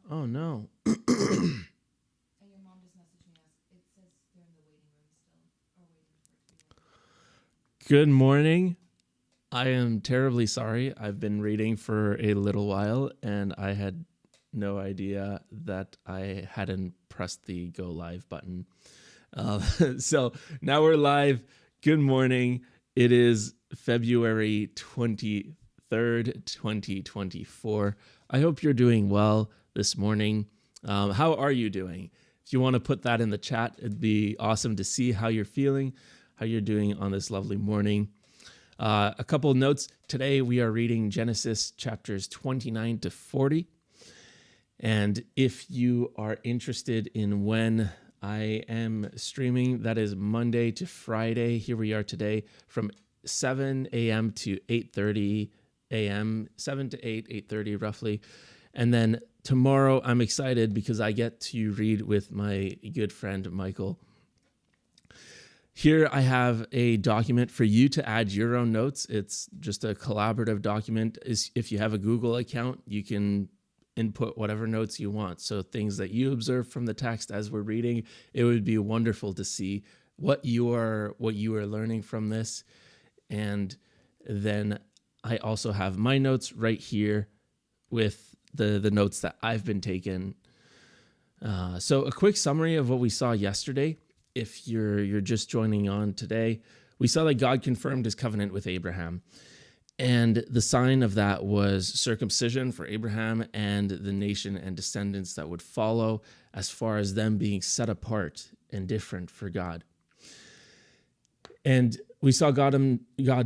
Oh no. And your mom just messaged me. It says they're in the waiting room still, or waiting for it to be ready. Good morning. I am terribly sorry. I've been reading for a little while and I had no idea that I hadn't pressed the go live button. So now we're live. Good morning. It is February 23rd, 2024. I hope you're doing well this morning. How are you doing? If you want to put that in the chat, it'd be awesome to see how you're feeling, how you're doing on this lovely morning. A couple of notes. Today we are reading Genesis chapters 29 to 40. And if you are interested in when I am streaming, that is Monday to Friday. Here we are today from 7 a.m. to 8:30 a.m., 7 to 8, 8:30 roughly. And then tomorrow I'm excited because I get to read with my good friend Michael. Here I have a document for you to add your own notes. It's just a collaborative document. If you have a Google account, you can input whatever notes you want. So things that you observe from the text as we're reading, it would be wonderful to see what you are learning from this. And then I also have my notes right here with the notes that I've been taking. So a quick summary of what we saw yesterday. If you're just joining on today, we saw that God confirmed his covenant with Abraham. And the sign of that was circumcision for Abraham and the nation and descendants that would follow, as far as them being set apart and different for God. And we saw God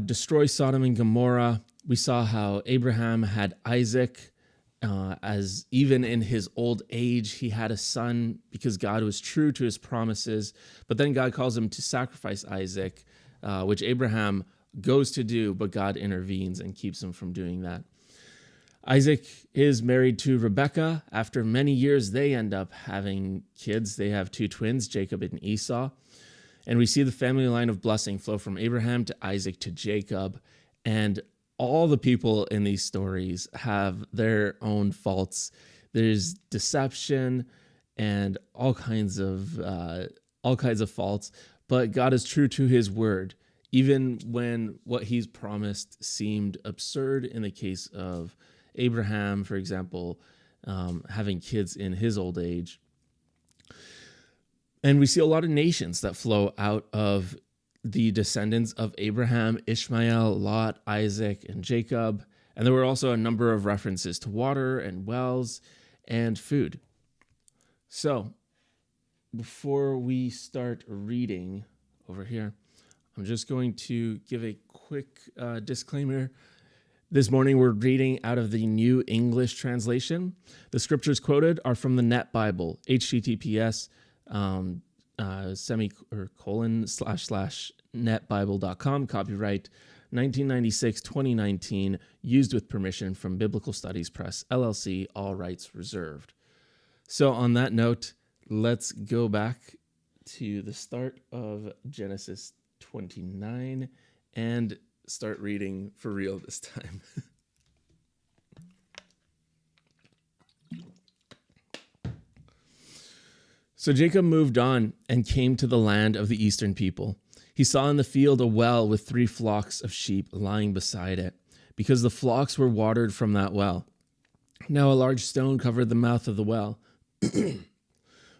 destroy Sodom and Gomorrah. We saw how Abraham had Isaac. As even in his old age, he had a son because God was true to his promises. But then God calls him to sacrifice Isaac, which Abraham goes to do, but God intervenes and keeps him from doing that. Isaac is married to Rebekah. After many years, they end up having kids. They have two twins, Jacob and Esau. And we see the family line of blessing flow from Abraham to Isaac to Jacob. And all the people in these stories have their own faults. There's deception and all kinds of faults, but God is true to his word, even when what he's promised seemed absurd. In the case of Abraham, for example, having kids in his old age. And we see a lot of nations that flow out of the descendants of Abraham, Ishmael, Lot, Isaac, and Jacob. And there were also a number of references to water and wells and food. So before we start reading over here, I'm just going to give a quick disclaimer. This morning we're reading out of the New English Translation. The scriptures quoted are from the Net Bible, https //netbible.com, copyright 1996-2019, used with permission from Biblical Studies Press, LLC, all rights reserved. So on that note, let's go back to the start of Genesis 29 and start reading for real this time. So Jacob moved on and came to the land of the eastern people. He saw in the field a well with 3 flocks of sheep lying beside it, because the flocks were watered from that well. Now a large stone covered the mouth of the well.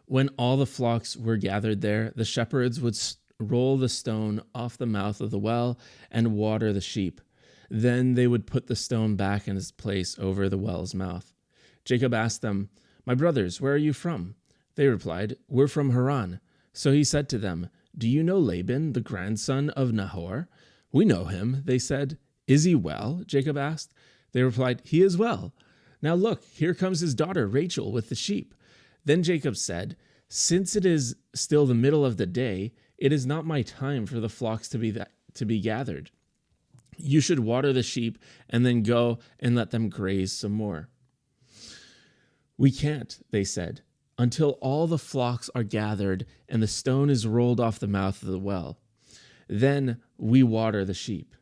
When all the flocks were gathered there, the shepherds would roll the stone off the mouth of the well and water the sheep. Then they would put the stone back in its place over the well's mouth. Jacob asked them, "My brothers, where are you from?" They replied, "We're from Haran." So he said to them, "Do you know Laban, the grandson of Nahor?" "We know him," they said. "Is he well?" Jacob asked. They replied, "He is well. Now look, here comes his daughter Rachel with the sheep." Then Jacob said, "Since it is still the middle of the day, it is not my time for the flocks to be gathered. You should water the sheep and then go and let them graze some more." "We can't," they said, "until all the flocks are gathered and the stone is rolled off the mouth of the well. Then we water the sheep."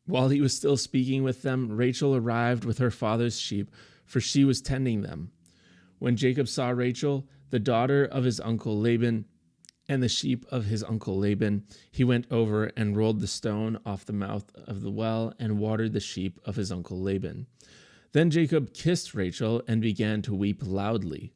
While he was still speaking with them, Rachel arrived with her father's sheep, for she was tending them. When Jacob saw Rachel, the daughter of his uncle Laban, and the sheep of his uncle Laban, he went over and rolled the stone off the mouth of the well and watered the sheep of his uncle Laban. Then Jacob kissed Rachel and began to weep loudly.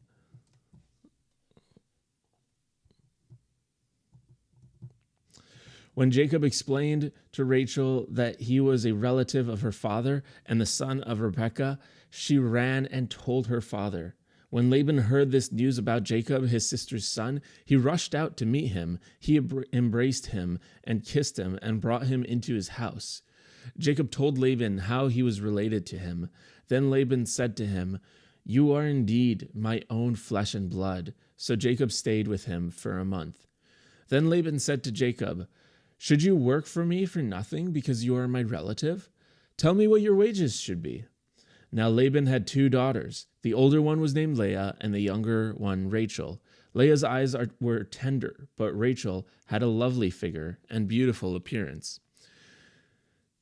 When Jacob explained to Rachel that he was a relative of her father and the son of Rebekah, she ran and told her father. When Laban heard this news about Jacob, his sister's son, he rushed out to meet him. He embraced him and kissed him and brought him into his house. Jacob told Laban how he was related to him. Then Laban said to him, "You are indeed my own flesh and blood." So Jacob stayed with him for a month. Then Laban said to Jacob, "Should you work for me for nothing because you are my relative? Tell me what your wages should be." Now Laban had 2 daughters. The older one was named Leah, and the younger one Rachel. Leah's eyes were tender, but Rachel had a lovely figure and beautiful appearance.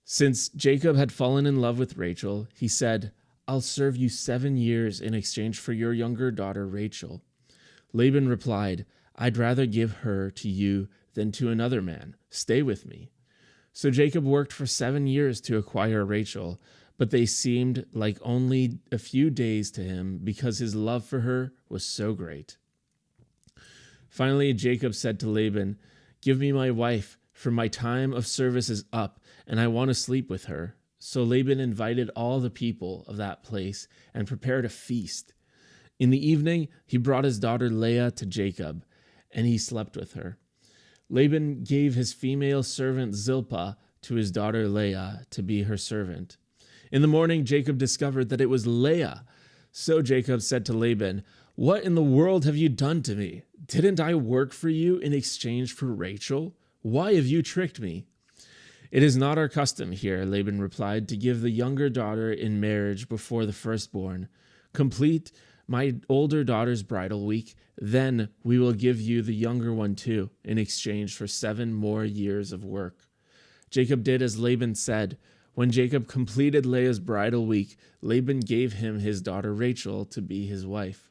Since Jacob had fallen in love with Rachel, he said, "I'll serve you 7 years in exchange for your younger daughter Rachel." Laban replied, "I'd rather give her to you than to another man. Stay with me." So Jacob worked for 7 years to acquire Rachel, but they seemed like only a few days to him because his love for her was so great. Finally, Jacob said to Laban, "Give me my wife, for my time of service is up, and I want to sleep with her." So Laban invited all the people of that place and prepared a feast. In the evening, he brought his daughter Leah to Jacob, and he slept with her. Laban gave his female servant Zilpah to his daughter Leah to be her servant. In the morning, Jacob discovered that it was Leah. So Jacob said to Laban, "What in the world have you done to me? Didn't I work for you in exchange for Rachel? Why have you tricked me?" "It is not our custom here," Laban replied, "to give the younger daughter in marriage before the firstborn. Complete my older daughter's bridal week, then we will give you the younger one too, in exchange for 7 more years of work." Jacob did as Laban said. When Jacob completed Leah's bridal week, Laban gave him his daughter Rachel to be his wife.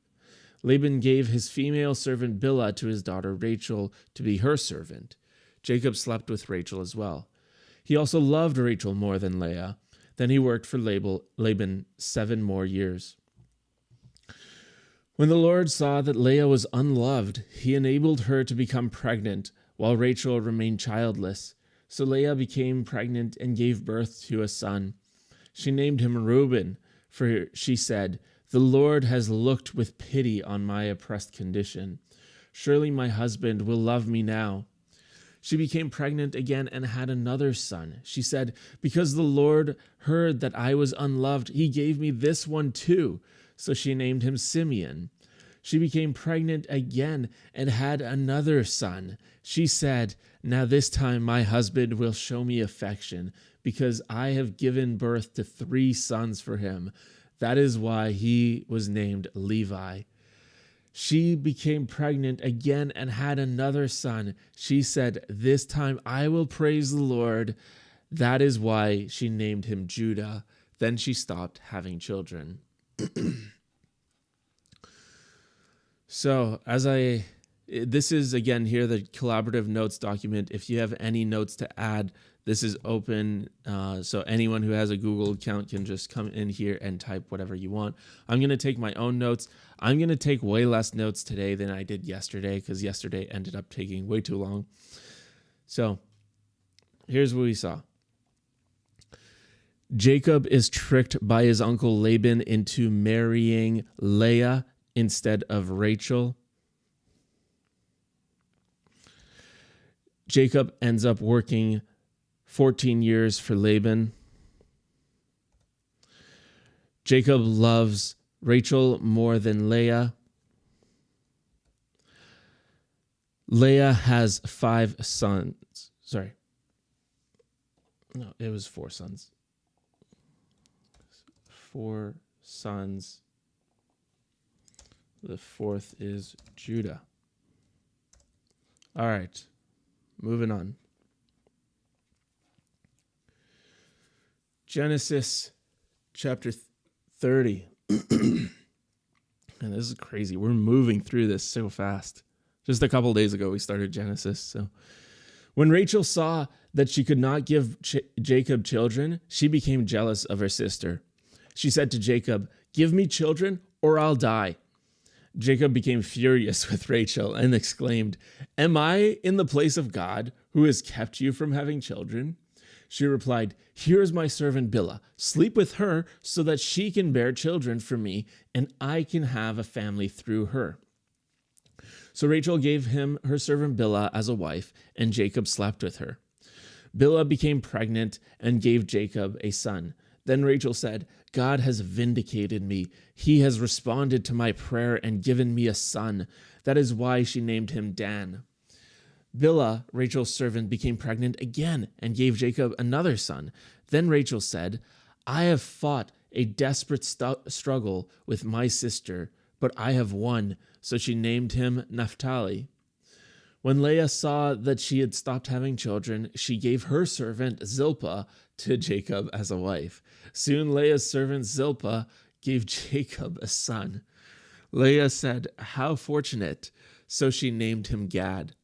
Laban gave his female servant Bilhah to his daughter Rachel to be her servant. Jacob slept with Rachel as well. He also loved Rachel more than Leah. Then he worked for Laban 7 more years. When the Lord saw that Leah was unloved, he enabled her to become pregnant, while Rachel remained childless. So Leah became pregnant and gave birth to a son. She named him Reuben, for she said, "The Lord has looked with pity on my oppressed condition. Surely my husband will love me now." She became pregnant again and had another son. She said, "Because the Lord heard that I was unloved, he gave me this one too." So she named him Simeon. She became pregnant again and had another son. She said, "Now this time my husband will show me affection, because I have given birth to 3 sons for him." That is why he was named Levi. She became pregnant again and had another son. She said, "This time I will praise the Lord." That is why she named him Judah. Then she stopped having children. So this is again here the collaborative notes document. If you have any notes to add, this is open. So anyone who has a Google account can just come in here and type whatever you want. I'm going to take my own notes. I'm going to take way less notes today than I did yesterday, because yesterday ended up taking way too long. So here's what we saw. Jacob is tricked by his uncle Laban into marrying Leah instead of Rachel. Jacob ends up working 14 years for Laban. Jacob loves Rachel more than Leah. Leah has 5 sons. Sorry. No, it was 4 sons. 4 sons. The 4th is Judah. All right, moving on. Genesis chapter 30. And this is crazy. We're moving through this so fast. Just a couple days ago, we started Genesis. So when Rachel saw that she could not give Jacob children, she became jealous of her sister. She said to Jacob, "Give me children or I'll die." Jacob became furious with Rachel and exclaimed, "Am I in the place of God who has kept you from having children?" She replied, "Here is my servant Bilhah. Sleep with her so that she can bear children for me and I can have a family through her." So Rachel gave him her servant Bilhah as a wife, and Jacob slept with her. Bilhah became pregnant and gave Jacob a son. Then Rachel said, "God has vindicated me. He has responded to my prayer and given me a son." That is why she named him Dan. Bilhah, Rachel's servant, became pregnant again and gave Jacob another son. Then Rachel said, "I have fought a desperate struggle with my sister, but I have won." So she named him Naphtali. When Leah saw that she had stopped having children, she gave her servant Zilpah to Jacob as a wife. Soon Leah's servant Zilpah gave Jacob a son. Leah said, "How fortunate." So she named him Gad.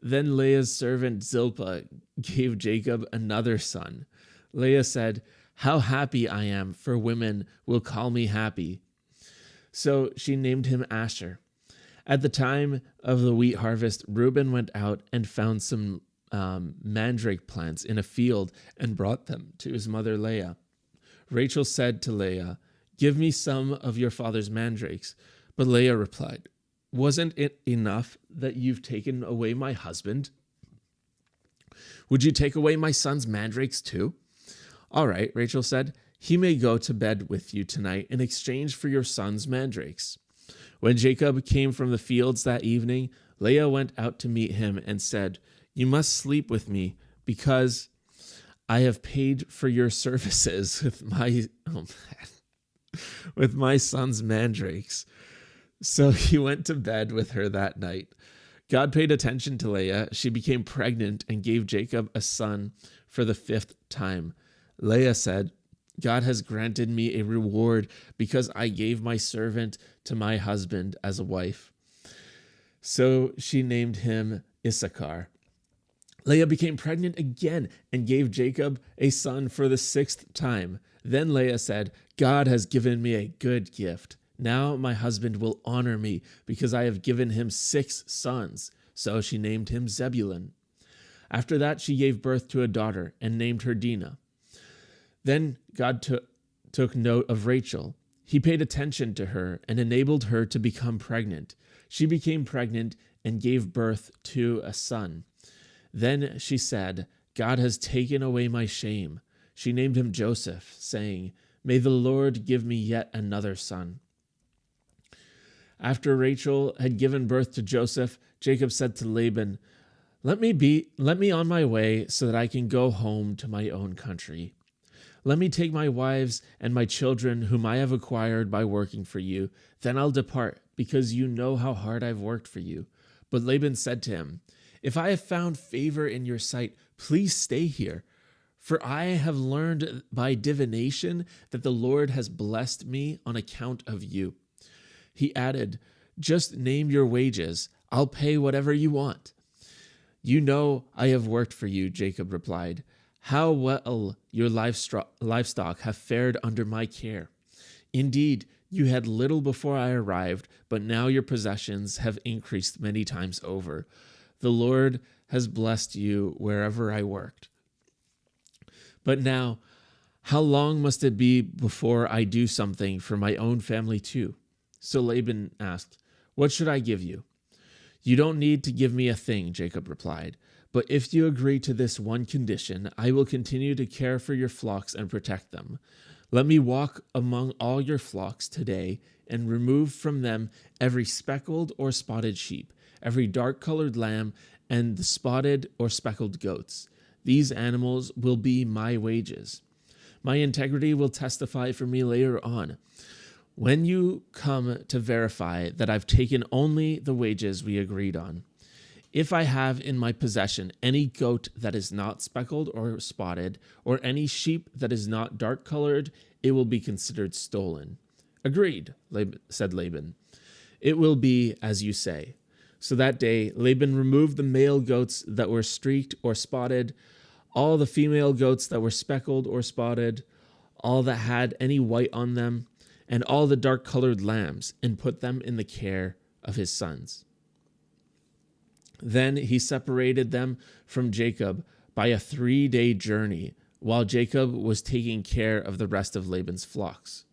Then Leah's servant Zilpah gave Jacob another son. Leah said, "How happy I am, for women will call me happy." So she named him Asher. At the time of the wheat harvest, Reuben went out and found some mandrake plants in a field and brought them to his mother Leah. Rachel said to Leah, "Give me some of your father's mandrakes." But Leah replied, "Wasn't it enough that you've taken away my husband? Would you take away my son's mandrakes too?" "All right," Rachel said, "he may go to bed with you tonight in exchange for your son's mandrakes." When Jacob came from the fields that evening, Leah went out to meet him and said, "You must sleep with me because I have paid for your services with my son's mandrakes." So he went to bed with her that night. God paid attention to Leah. She became pregnant and gave Jacob a son for the 5th time. Leah said, "God has granted me a reward because I gave my servant to my husband as a wife." So she named him Issachar. Leah became pregnant again and gave Jacob a son for the 6th time. Then Leah said, "God has given me a good gift. Now my husband will honor me because I have given him 6 sons." So she named him Zebulun. After that, she gave birth to a daughter and named her Dinah. Then God took note of Rachel. He paid attention to her and enabled her to become pregnant. She became pregnant and gave birth to a son. Then she said, "God has taken away my shame." She named him Joseph, saying, "May the Lord give me yet another son." After Rachel had given birth to Joseph, Jacob said to Laban, Let me on my way so that I can go home to my own country. Let me take my wives and my children whom I have acquired by working for you. Then I'll depart, because you know how hard I've worked for you." But Laban said to him, "If I have found favor in your sight, please stay here. For I have learned by divination that the Lord has blessed me on account of you." He added, "Just name your wages. I'll pay whatever you want." "You know I have worked for you," Jacob replied. "How well your livestock have fared under my care. Indeed, you had little before I arrived, but now your possessions have increased many times over. The Lord has blessed you wherever I worked. But now, how long must it be before I do something for my own family too?" So Laban asked, "What should I give you?" "You don't need to give me a thing," Jacob replied. "But if you agree to this one condition, I will continue to care for your flocks and protect them. Let me walk among all your flocks today and remove from them every speckled or spotted sheep, every dark-colored lamb, and the spotted or speckled goats. These animals will be my wages. My integrity will testify for me later on, when you come to verify that I've taken only the wages we agreed on. If I have in my possession any goat that is not speckled or spotted, or any sheep that is not dark-colored, it will be considered stolen. Agreed, said Laban. It will be as you say. So that day, Laban removed the male goats that were streaked or spotted, all the female goats that were speckled or spotted, all that had any white on them, and all the dark-colored lambs, and put them in the care of his sons. Then he separated them from Jacob by a 3-day journey, while Jacob was taking care of the rest of Laban's flocks.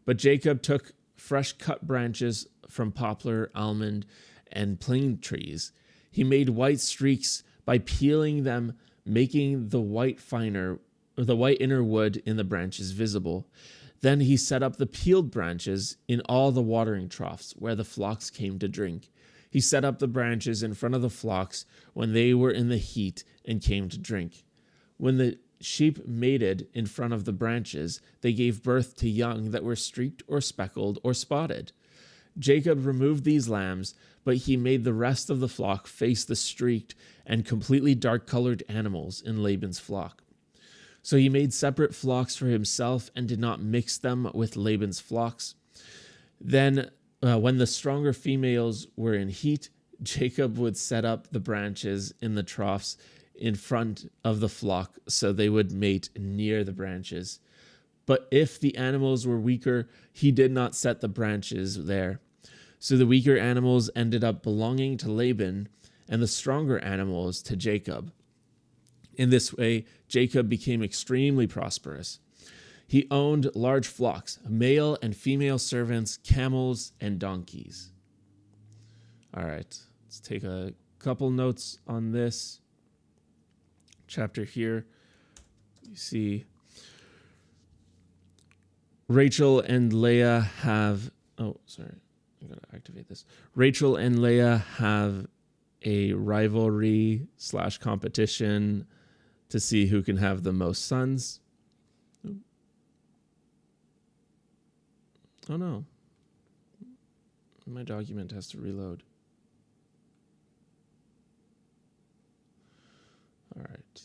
But Jacob took fresh cut branches from poplar, almond, and plane trees. He made white streaks by peeling them, making the white inner wood in the branches visible. Then he set up the peeled branches in all the watering troughs where the flocks came to drink. He set up the branches in front of the flocks when they were in the heat and came to drink. When the sheep mated in front of the branches, they gave birth to young that were streaked or speckled or spotted. Jacob removed these lambs, but he made the rest of the flock face the streaked and completely dark-colored animals in Laban's flock. So he made separate flocks for himself and did not mix them with Laban's flocks. Then, when the stronger females were in heat, Jacob would set up the branches in the troughs in front of the flock so they would mate near the branches. But if the animals were weaker, he did not set the branches there. So the weaker animals ended up belonging to Laban, and the stronger animals to Jacob. In this way, Jacob became extremely prosperous. He owned large flocks, male and female servants, camels, and donkeys. All right, let's take a couple notes on this chapter here. You see Rachel and Leah have... Oh, sorry. I gotta activate this. Rachel and Leah have a rivalry / competition to see who can have the most sons. Oh no. My document has to reload. All right.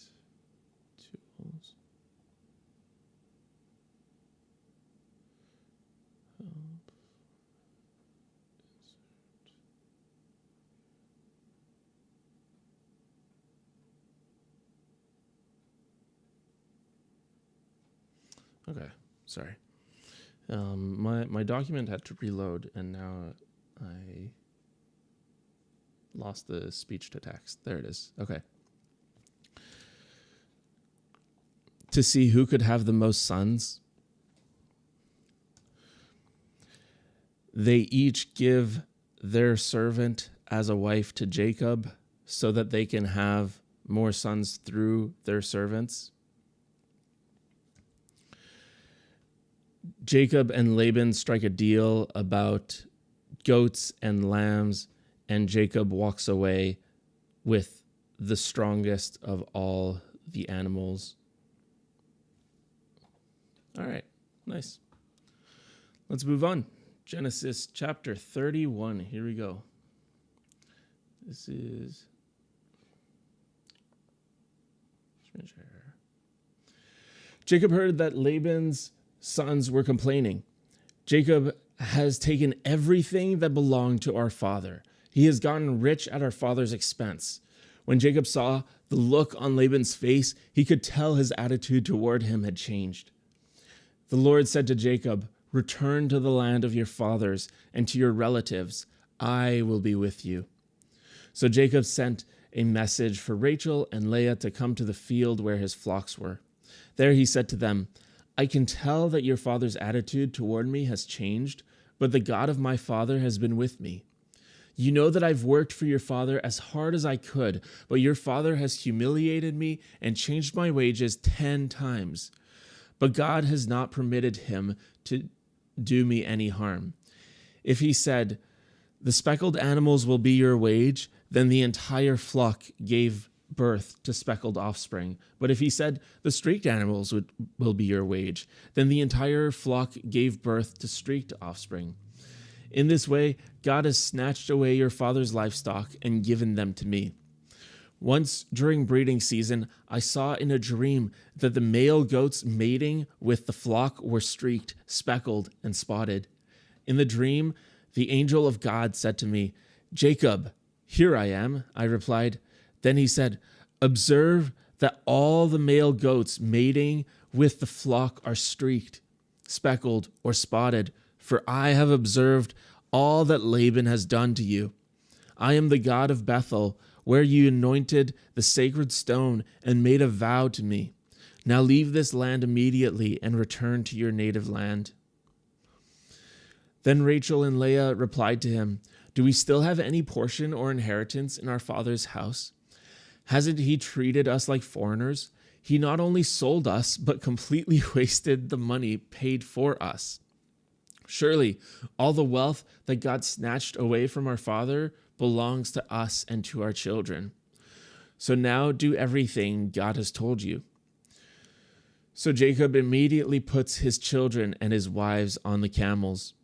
Tools. Okay, sorry. My document had to reload, and now I lost the speech to text. There it is. Okay. To see who could have the most sons, they each give their servant as a wife to Jacob so that they can have more sons through their servants. Jacob and Laban strike a deal about goats and lambs, and Jacob walks away with the strongest of all the animals. All right, nice. Let's move on. Genesis chapter 31. Here we go. This is... Jacob heard that Laban's sons were complaining. Jacob has taken everything that belonged to our father. He has gotten rich at our father's expense. When Jacob saw the look on Laban's face, he could tell his attitude toward him had changed. The Lord said to Jacob, "Return to the land of your fathers and to your relatives. I will be with you." So Jacob sent a message for Rachel and Leah to come to the field where his flocks were. There he said to them, "I can tell that your father's attitude toward me has changed, but the God of my father has been with me. You know that I've worked for your father as hard as I could, but your father has humiliated me and changed my wages 10 times. But God has not permitted him to do me any harm. If he said, 'The speckled animals will be your wage,' then the entire flock gave birth to speckled offspring. But if he said, 'The streaked animals will be your wage,' then the entire flock gave birth to streaked offspring. In this way, God has snatched away your father's livestock and given them to me. Once during breeding season, I saw in a dream that the male goats mating with the flock were streaked, speckled, and spotted. In the dream, the angel of God said to me, 'Jacob.' 'Here I am,' I replied. Then he said, 'Observe that all the male goats mating with the flock are streaked, speckled, or spotted, for I have observed all that Laban has done to you. I am the God of Bethel, where you anointed the sacred stone and made a vow to me. Now leave this land immediately and return to your native land.' Then Rachel and Leah replied to him, 'Do we still have any portion or inheritance in our father's house? Hasn't he treated us like foreigners? He not only sold us, but completely wasted the money paid for us. Surely all the wealth that God snatched away from our father belongs to us and to our children. So now do everything God has told you.' So Jacob immediately puts his children and his wives on the camels.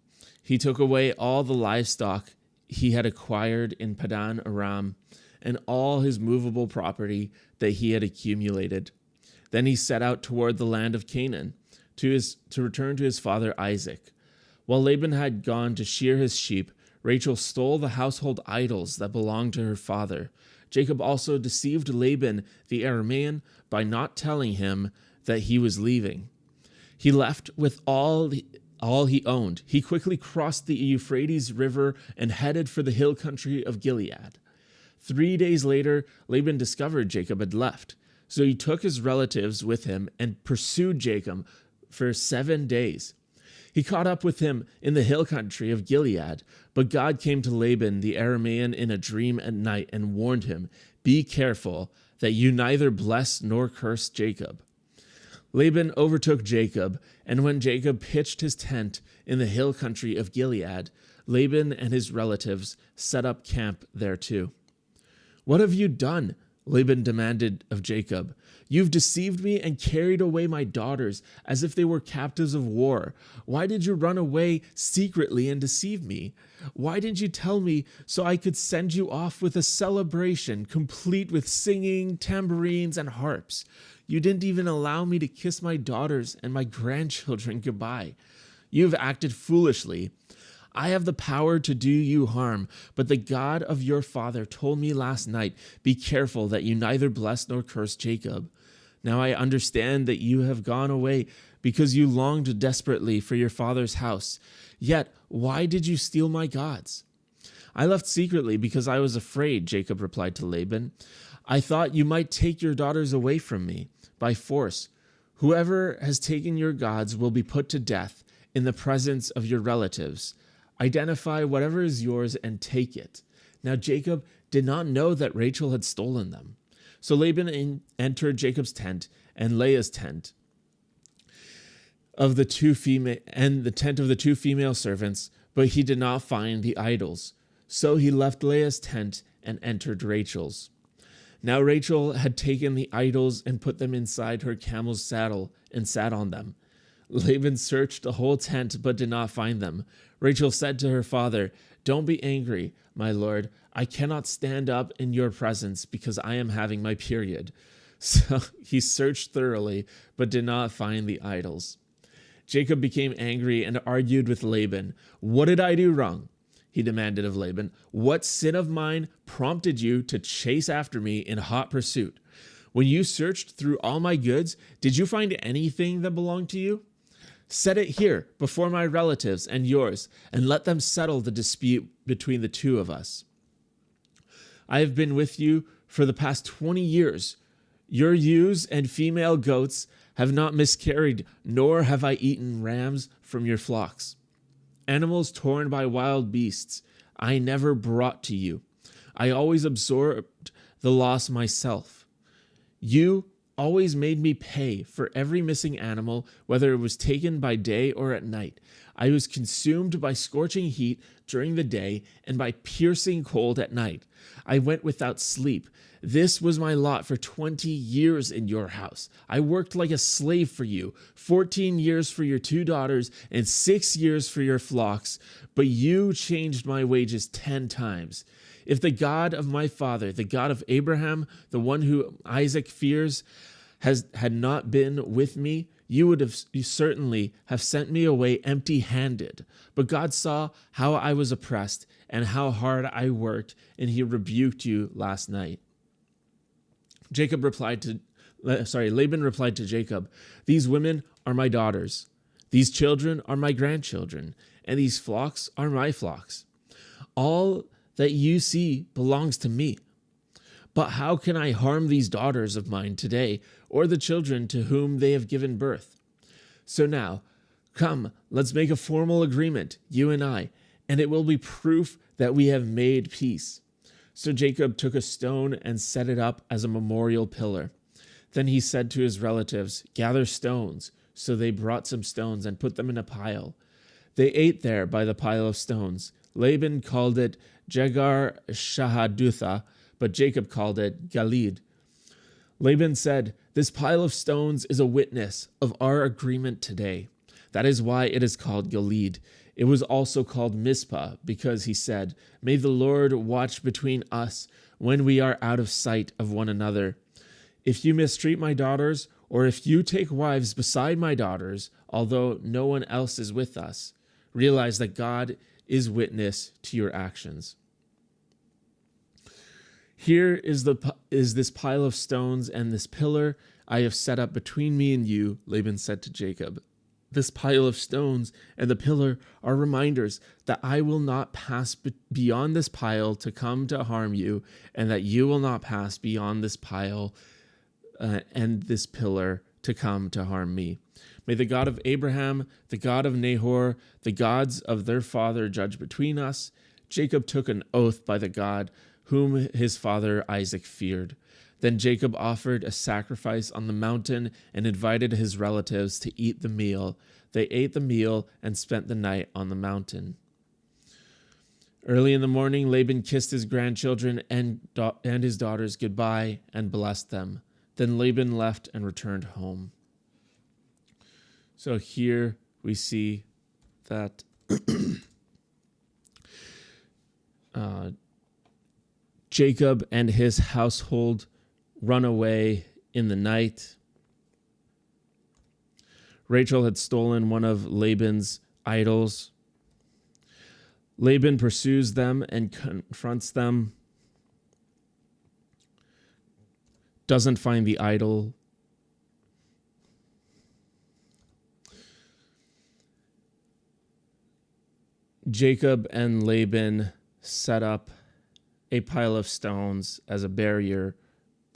He took away all the livestock he had acquired in Padan Aram and all his movable property that he had accumulated. Then he set out toward the land of Canaan to return to his father Isaac. While Laban had gone to shear his sheep, Rachel stole the household idols that belonged to her father. Jacob also deceived Laban the Aramean by not telling him that he was leaving. He left with all he owned. He quickly crossed the Euphrates River and headed for the hill country of Gilead. 3 days later, Laban discovered Jacob had left. So he took his relatives with him and pursued Jacob for 7 days. He caught up with him in the hill country of Gilead, but God came to Laban the Aramean in a dream at night and warned him, 'Be careful that you neither bless nor curse Jacob.' Laban overtook Jacob, and when Jacob pitched his tent in the hill country of Gilead, Laban and his relatives set up camp there too. 'What have you done?' Laban demanded of Jacob. 'You've deceived me and carried away my daughters as if they were captives of war. Why did you run away secretly and deceive me? Why didn't you tell me so I could send you off with a celebration complete with singing, tambourines, and harps? You didn't even allow me to kiss my daughters and my grandchildren goodbye. You've acted foolishly. I have the power to do you harm, but the God of your father told me last night, 'Be careful that you neither bless nor curse Jacob.' Now I understand that you have gone away because you longed desperately for your father's house. Yet why did you steal my gods?" "I left secretly because I was afraid," Jacob replied to Laban. "I thought you might take your daughters away from me by force. Whoever has taken your gods will be put to death in the presence of your relatives. Identify whatever is yours and take it." Now Jacob did not know that Rachel had stolen them. So Laban entered Jacob's tent and Leah's tent of the two tent of the two female servants, but he did not find the idols. So he left Leah's tent and entered Rachel's. Now Rachel had taken the idols and put them inside her camel's saddle and sat on them. Laban searched the whole tent but did not find them. Rachel said to her father, "Don't be angry, my lord. I cannot stand up in your presence because I am having my period." So he searched thoroughly but did not find the idols. Jacob became angry and argued with Laban. "What did I do wrong?" he demanded of Laban. "What sin of mine prompted you to chase after me in hot pursuit? When you searched through all my goods, did you find anything that belonged to you? Set it here before my relatives and yours, and let them settle the dispute between the two of us. I have been with you for the past 20 years. Your ewes and female goats have not miscarried, nor have I eaten rams from your flocks. Animals torn by wild beasts I never brought to you. I always absorbed the loss myself. You always made me pay for every missing animal, whether it was taken by day or at night. I was consumed by scorching heat during the day and by piercing cold at night. I went without sleep. This was my lot for 20 years in your house. I worked like a slave for you, 14 years for your 2 daughters and 6 years for your flocks, but you changed my wages 10 times. If the God of my father, the God of Abraham, the one who Isaac fears, had not been with me, you certainly have sent me away empty-handed. But God saw how I was oppressed and how hard I worked, and he rebuked you last night." Laban replied to Jacob, "These women are my daughters, these children are my grandchildren, and these flocks are my flocks. All that you see belongs to me. But how can I harm these daughters of mine today, or the children to whom they have given birth? So now, come, let's make a formal agreement, you and I, and it will be proof that we have made peace." So Jacob took a stone and set it up as a memorial pillar. Then he said to his relatives, "Gather stones." So they brought some stones and put them in a pile. They ate there by the pile of stones. Laban called it Jegar Shahadutha, but Jacob called it Galid. Laban said, "This pile of stones is a witness of our agreement today. That is why it is called Galid. It was also called Mizpah, because he said, 'May the Lord watch between us when we are out of sight of one another. If you mistreat my daughters, or if you take wives beside my daughters, although no one else is with us, realize that God is witness to your actions.'" "Here is this pile of stones and this pillar I have set up between me and you," Laban said to Jacob. "This pile of stones and the pillar are reminders that I will not pass beyond this pile to come to harm you, and that you will not pass beyond this pile and this pillar to come to harm me. May the God of Abraham, the God of Nahor, the gods of their father judge between us." Jacob took an oath by the God whom his father Isaac feared. Then Jacob offered a sacrifice on the mountain and invited his relatives to eat the meal. They ate the meal and spent the night on the mountain. Early in the morning, Laban kissed his grandchildren and his daughters goodbye and blessed them. Then Laban left and returned home. So here we see that Jacob and his household run away in the night. Rachel had stolen one of Laban's idols. Laban pursues them and confronts them. Doesn't find the idol. Jacob and Laban set up a pile of stones as a barrier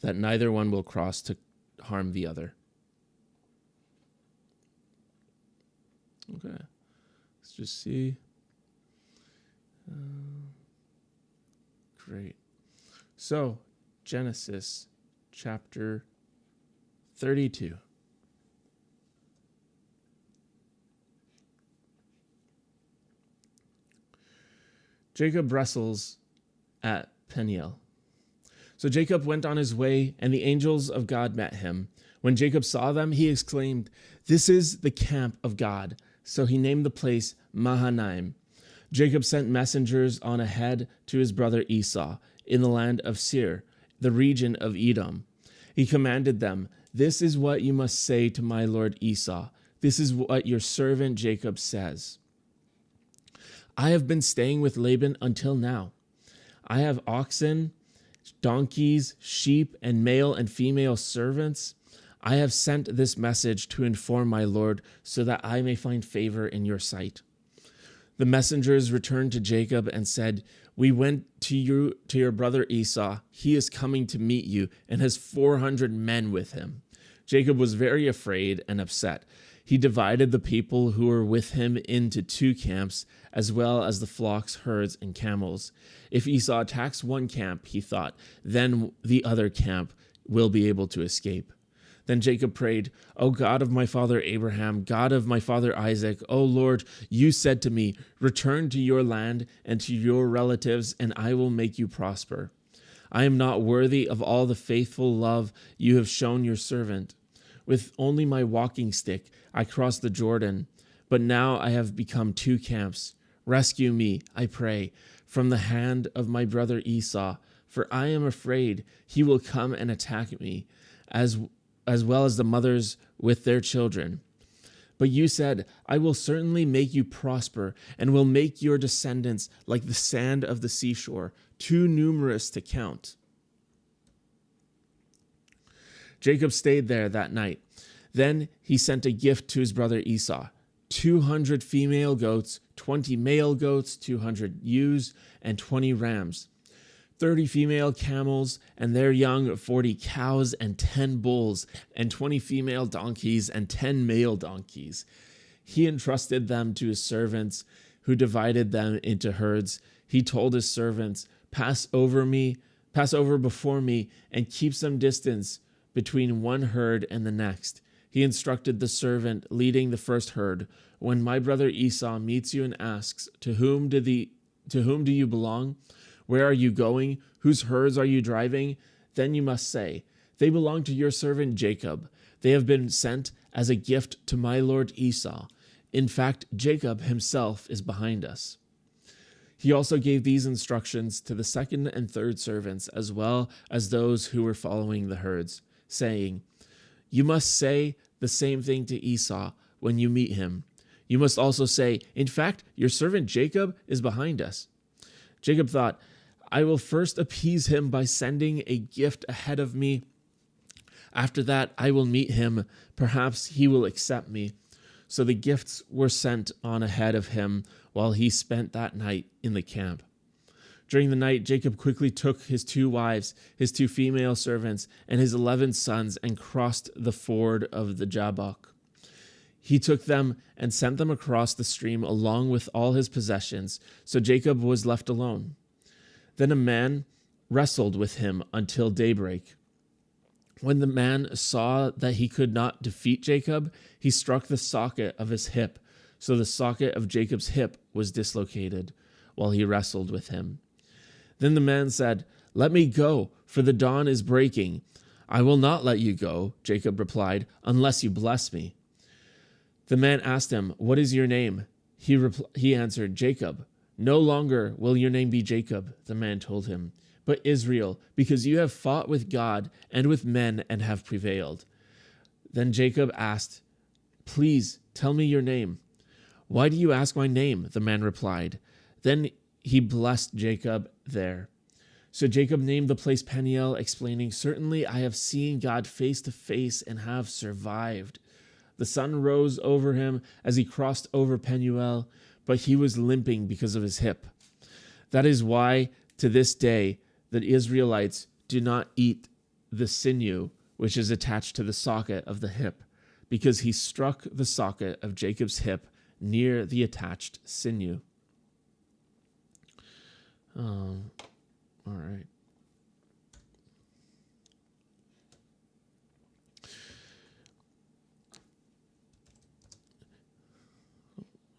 that neither one will cross to harm the other. Okay, let's just see. Great. So, Genesis chapter 32. Jacob wrestles at Peniel. So Jacob went on his way, and the angels of God met him. When Jacob saw them, he exclaimed, "This is the camp of God." So he named the place Mahanaim. Jacob sent messengers on ahead to his brother Esau in the land of Seir, the region of Edom. He commanded them, "This is what you must say to my lord Esau. This is what your servant Jacob says. I have been staying with Laban until now. I have oxen, donkeys, sheep, and male and female servants. I have sent this message to inform my lord so that I may find favor in your sight." The messengers returned to Jacob and said, "We went to your brother Esau. He is coming to meet you and has 400 men with him." Jacob was very afraid and upset. He divided the people who were with him into 2 camps, as well as the flocks, herds, and camels. If Esau attacks one camp, he thought, then the other camp will be able to escape. Then Jacob prayed, "O God of my father Abraham, God of my father Isaac, O Lord, you said to me, 'Return to your land and to your relatives, and I will make you prosper.' I am not worthy of all the faithful love you have shown your servant. With only my walking stick, I crossed the Jordan, but now I have become 2 camps. Rescue me, I pray, from the hand of my brother Esau, for I am afraid he will come and attack me, as the mothers with their children. But you said, I will certainly make you prosper and will make your descendants like the sand of the seashore, too numerous to count. Jacob stayed there that night. Then he sent a gift to his brother Esau, 200 female goats, 20 male goats, 200 ewes, and 20 rams, 30 female camels and their young, 40 cows and 10 bulls, and 20 female donkeys and 10 male donkeys. He entrusted them to his servants, who divided them into herds. He told his servants, pass over before me, and keep some distance between one herd and the next. He instructed the servant leading the first herd, when my brother Esau meets you and asks, to whom do you belong? Where are you going? Whose herds are you driving? Then you must say, they belong to your servant Jacob. They have been sent as a gift to my lord Esau. In fact, Jacob himself is behind us. He also gave these instructions to the second and third servants, as well as those who were following the herds, saying, you must say the same thing to Esau when you meet him. You must also say, in fact, your servant Jacob is behind us. Jacob thought, I will first appease him by sending a gift ahead of me. After that, I will meet him. Perhaps he will accept me. So the gifts were sent on ahead of him while he spent that night in the camp. During the night, Jacob quickly took his 2 wives, his 2 female servants, and his 11 sons and crossed the ford of the Jabbok. He took them and sent them across the stream along with all his possessions, so Jacob was left alone. Then a man wrestled with him until daybreak. When the man saw that he could not defeat Jacob, he struck the socket of his hip, so the socket of Jacob's hip was dislocated while he wrestled with him. Then the man said, let me go, for the dawn is breaking. I will not let you go, Jacob replied, unless you bless me. The man asked him, what is your name? He answered, Jacob. No longer will your name be Jacob, the man told him, but Israel, because you have fought with God and with men and have prevailed. Then Jacob asked, please tell me your name. Why do you ask my name? The man replied. Then he blessed Jacob there. So Jacob named the place Peniel, explaining, certainly I have seen God face to face and have survived. The sun rose over him as he crossed over Peniel, but he was limping because of his hip. That is why, to this day, the Israelites do not eat the sinew which is attached to the socket of the hip, because he struck the socket of Jacob's hip near the attached sinew. All right.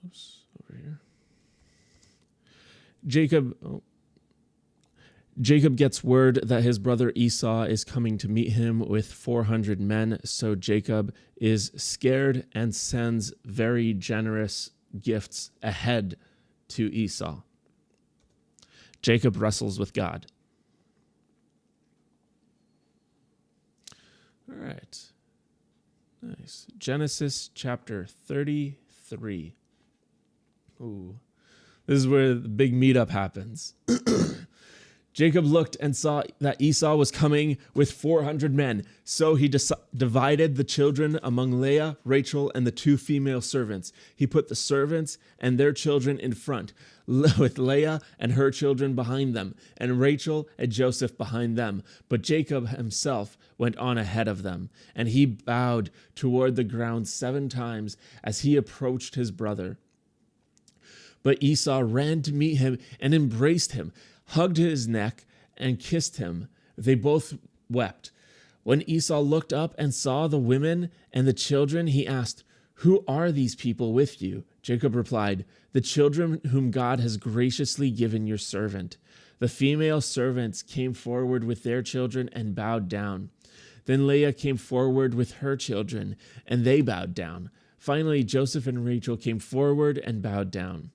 Oops, over here. Jacob gets word that his brother Esau is coming to meet him with 400 men, so Jacob is scared and sends very generous gifts ahead to Esau. Jacob wrestles with God. All right. Nice. Genesis chapter 33. Ooh. This is where the big meetup happens. Jacob looked and saw that Esau was coming with 400 men. So he divided the children among Leah, Rachel, and the 2 female servants. He put the servants and their children in front, with Leah and her children behind them, and Rachel and Joseph behind them. But Jacob himself went on ahead of them, and he bowed toward the ground 7 times as he approached his brother. But Esau ran to meet him and embraced him, hugged his neck, and kissed him. They both wept. When Esau looked up and saw the women and the children, he asked, "Who are these people with you?" Jacob replied, "The children whom God has graciously given your servant." The female servants came forward with their children and bowed down. Then Leah came forward with her children, and they bowed down. Finally, Joseph and Rachel came forward and bowed down.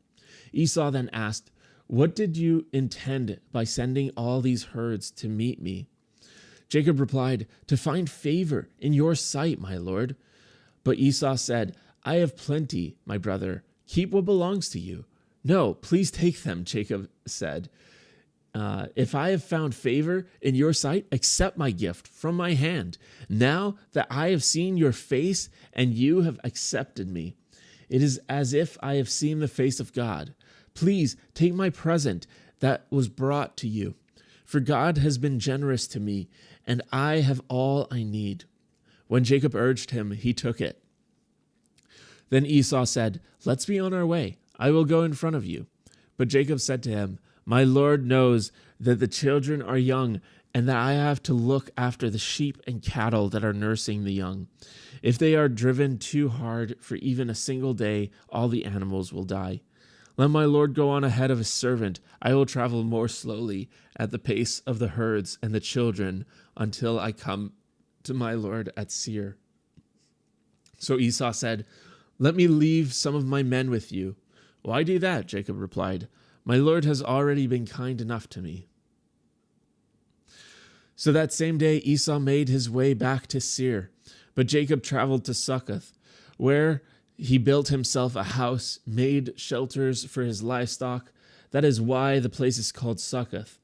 Esau then asked, "What did you intend by sending all these herds to meet me?" Jacob replied, "To find favor in your sight, my lord." But Esau said, "I have plenty, my brother. Keep what belongs to you." "No, please take them," Jacob said. "If I have found favor in your sight, accept my gift from my hand. Now that I have seen your face and you have accepted me, it is as if I have seen the face of God. Please take my present that was brought to you. For God has been generous to me, and I have all I need." When Jacob urged him, he took it. Then Esau said, "Let's be on our way. I will go in front of you." But Jacob said to him, "My Lord knows that the children are young, and that I have to look after the sheep and cattle that are nursing the young. If they are driven too hard for even a single day, all the animals will die. Let my Lord go on ahead of his servant. I will travel more slowly at the pace of the herds and the children until I come to my Lord at Seir." So Esau said, "Let me leave some of my men with you." "Why do that?" Jacob replied. "My Lord has already been kind enough to me." So that same day Esau made his way back to Seir, but Jacob traveled to Succoth, where he built himself a house, made shelters for his livestock. That is why the place is called Succoth.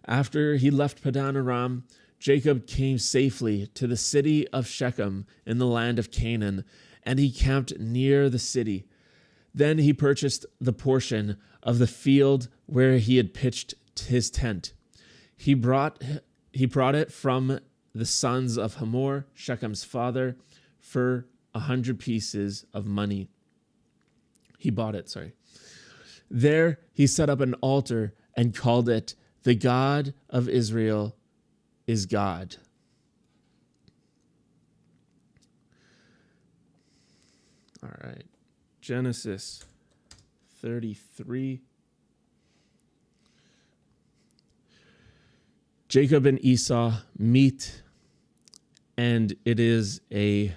After he left Padan Aram, Jacob came safely to the city of Shechem in the land of Canaan, and he camped near the city. Then he purchased the portion of the field where he had pitched his tent. He brought it from the sons of Hamor, Shechem's father, for 100 pieces of money. He bought it, sorry. There he set up an altar and called it, "The God of Israel is God." All right. Genesis 33. Jacob and Esau meet, and it is a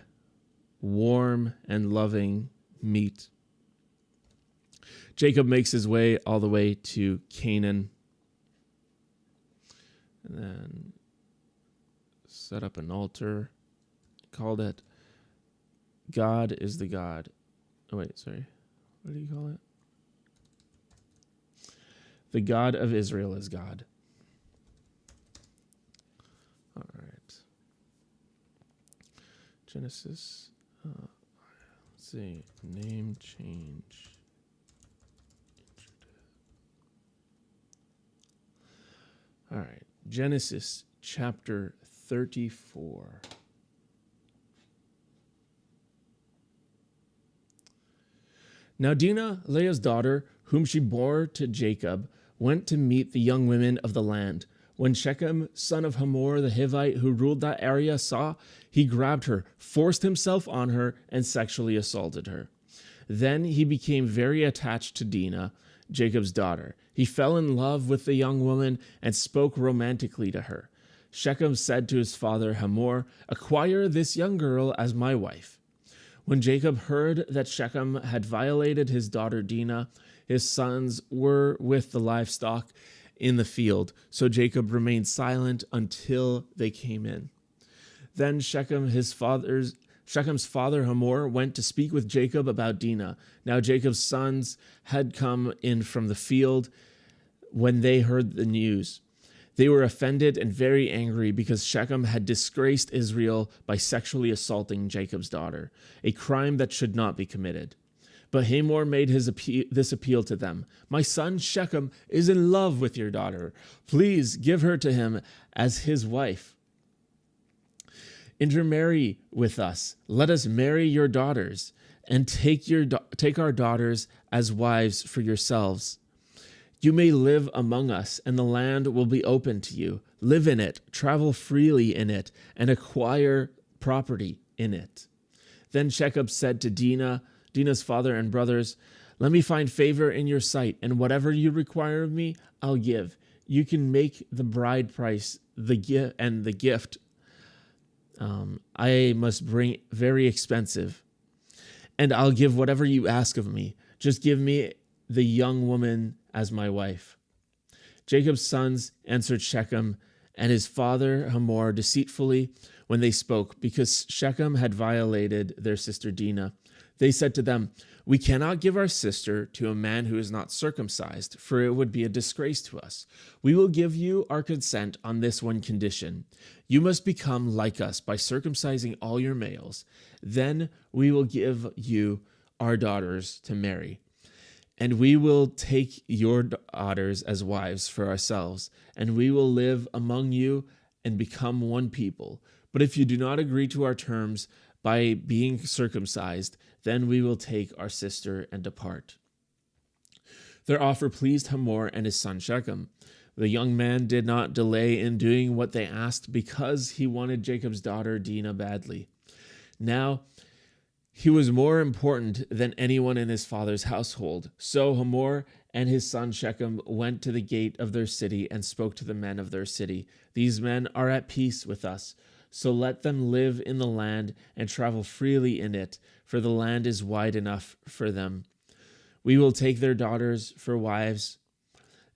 warm and loving meet. Jacob makes his way all the way to Canaan, and then set up an altar, called it "God is the God." Oh, wait, sorry. What do you call it? "The God of Israel is God." All right. Genesis, let's see, name change. All right. Genesis chapter 34. Now Dinah, Leah's daughter, whom she bore to Jacob, went to meet the young women of the land. When Shechem, son of Hamor the Hivite, who ruled that area, saw, he grabbed her, forced himself on her, and sexually assaulted her. Then he became very attached to Dinah, Jacob's daughter. He fell in love with the young woman and spoke romantically to her. Shechem said to his father Hamor, "Acquire this young girl as my wife." When Jacob heard that Shechem had violated his daughter Dinah, his sons were with the livestock in the field, so Jacob remained silent until they came in. Then Shechem's father Hamor went to speak with Jacob about Dinah. Now Jacob's sons had come in from the field when they heard the news. They were offended and very angry because Shechem had disgraced Israel by sexually assaulting Jacob's daughter, a crime that should not be committed. But Hamor made this appeal to them. "My son Shechem is in love with your daughter. Please give her to him as his wife. Intermarry with us. Let us marry your daughters, and take our daughters as wives for yourselves. You may live among us, and the land will be open to you. Live in it, travel freely in it, and acquire property in it." Then Shechem said to Dinah's father and brothers, "Let me find favor in your sight, and whatever you require of me, I'll give. You can make the bride price the gift I must bring very expensive, and I'll give whatever you ask of me. Just give me the young woman as my wife." Jacob's sons answered Shechem and his father Hamor deceitfully when they spoke, because Shechem had violated their sister Dinah. They said to them, "We cannot give our sister to a man who is not circumcised, for it would be a disgrace to us. We will give you our consent on this one condition. You must become like us by circumcising all your males. Then we will give you our daughters to marry. And we will take your daughters as wives for ourselves, and we will live among you and become one people. But if you do not agree to our terms by being circumcised, then we will take our sister and depart." Their offer pleased Hamor and his son Shechem. The young man did not delay in doing what they asked because he wanted Jacob's daughter Dinah badly. Now, he was more important than anyone in his father's household. So Hamor and his son Shechem went to the gate of their city and spoke to the men of their city. "These men are at peace with us, so let them live in the land and travel freely in it, for the land is wide enough for them. We will take their daughters for wives,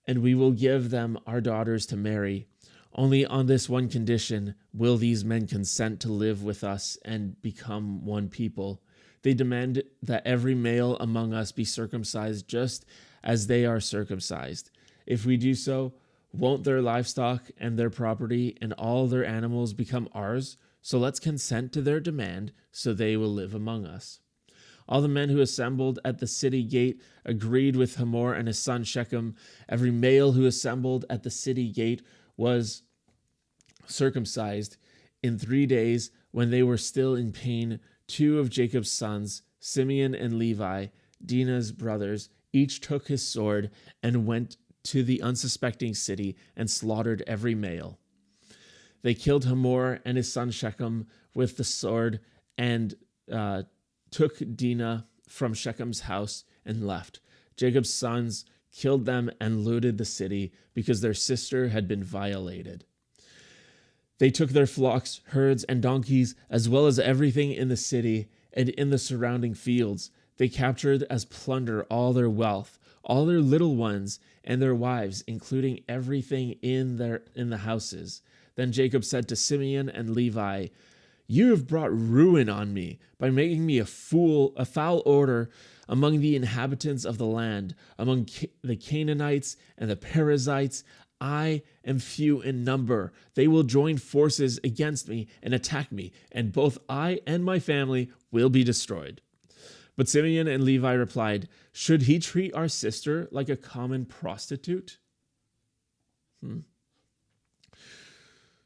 and we will give them our daughters to marry. Only on this one condition will these men consent to live with us and become one people. They demand that every male among us be circumcised just as they are circumcised. If we do so, won't their livestock and their property and all their animals become ours? So let's consent to their demand, so they will live among us." All the men who assembled at the city gate agreed with Hamor and his son Shechem. Every male who assembled at the city gate was circumcised. In 3 days, when they were still in pain, 2 of Jacob's sons, Simeon and Levi, Dinah's brothers, each took his sword and went to the unsuspecting city and slaughtered every male. They killed Hamor and his son Shechem with the sword and took Dinah from Shechem's house and left. Jacob's sons killed them and looted the city because their sister had been violated. They took their flocks, herds, and donkeys, as well as everything in the city and in the surrounding fields. They captured as plunder all their wealth, all their little ones, and their wives, including everything in the houses. Then Jacob said to Simeon and Levi, "You have brought ruin on me by making me a foul odor among the inhabitants of the land, among the Canaanites and the Perizzites. I am few in number. They will join forces against me and attack me, and both I and my family will be destroyed." But Simeon and Levi replied, "Should he treat our sister like a common prostitute?"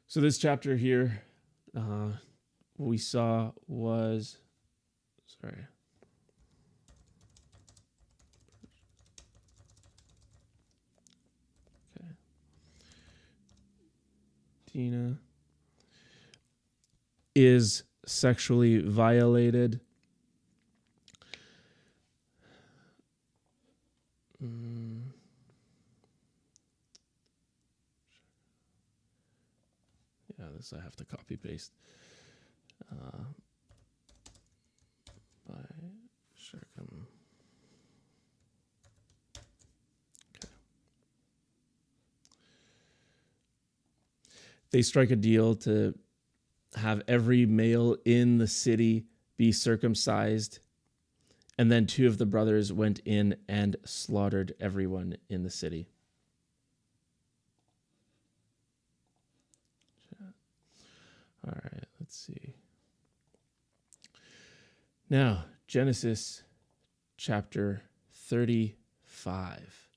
So this chapter here, what we saw was, Dinah is sexually violated. Yeah, this I have to copy paste. By Shechem. Okay. They strike a deal to have every male in the city be circumcised. And then 2 of the brothers went in and slaughtered everyone in the city. All right, let's see. Now, Genesis chapter 35.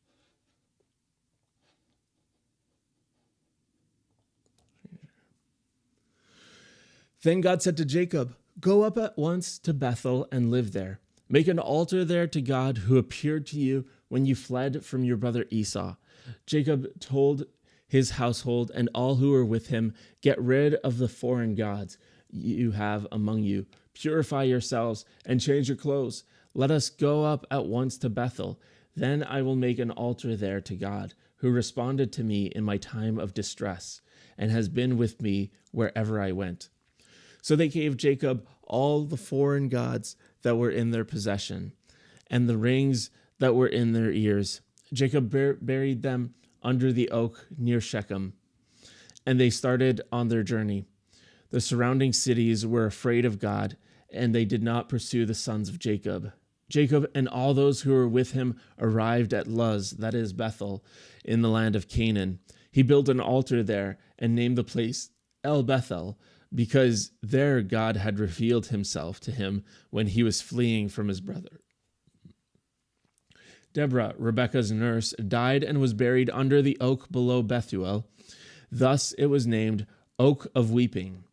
Then God said to Jacob, "Go up at once to Bethel and live there. Make an altar there to God who appeared to you when you fled from your brother Esau." Jacob told his household and all who were with him, "Get rid of the foreign gods you have among you. Purify yourselves and change your clothes. Let us go up at once to Bethel. Then I will make an altar there to God, who responded to me in my time of distress and has been with me wherever I went." So they gave Jacob all the foreign gods that were in their possession and the rings that were in their ears. Jacob buried them under the oak near Shechem. and they started on their journey. The surrounding cities were afraid of God, and they did not pursue the sons of Jacob. Jacob and all those who were with him arrived at Luz, that is Bethel, in the land of Canaan. He built an altar there and named the place El Bethel, because there God had revealed himself to him when he was fleeing from his brother. Deborah, Rebekah's nurse, died and was buried under the oak below Bethuel. Thus it was named Oak of Weeping.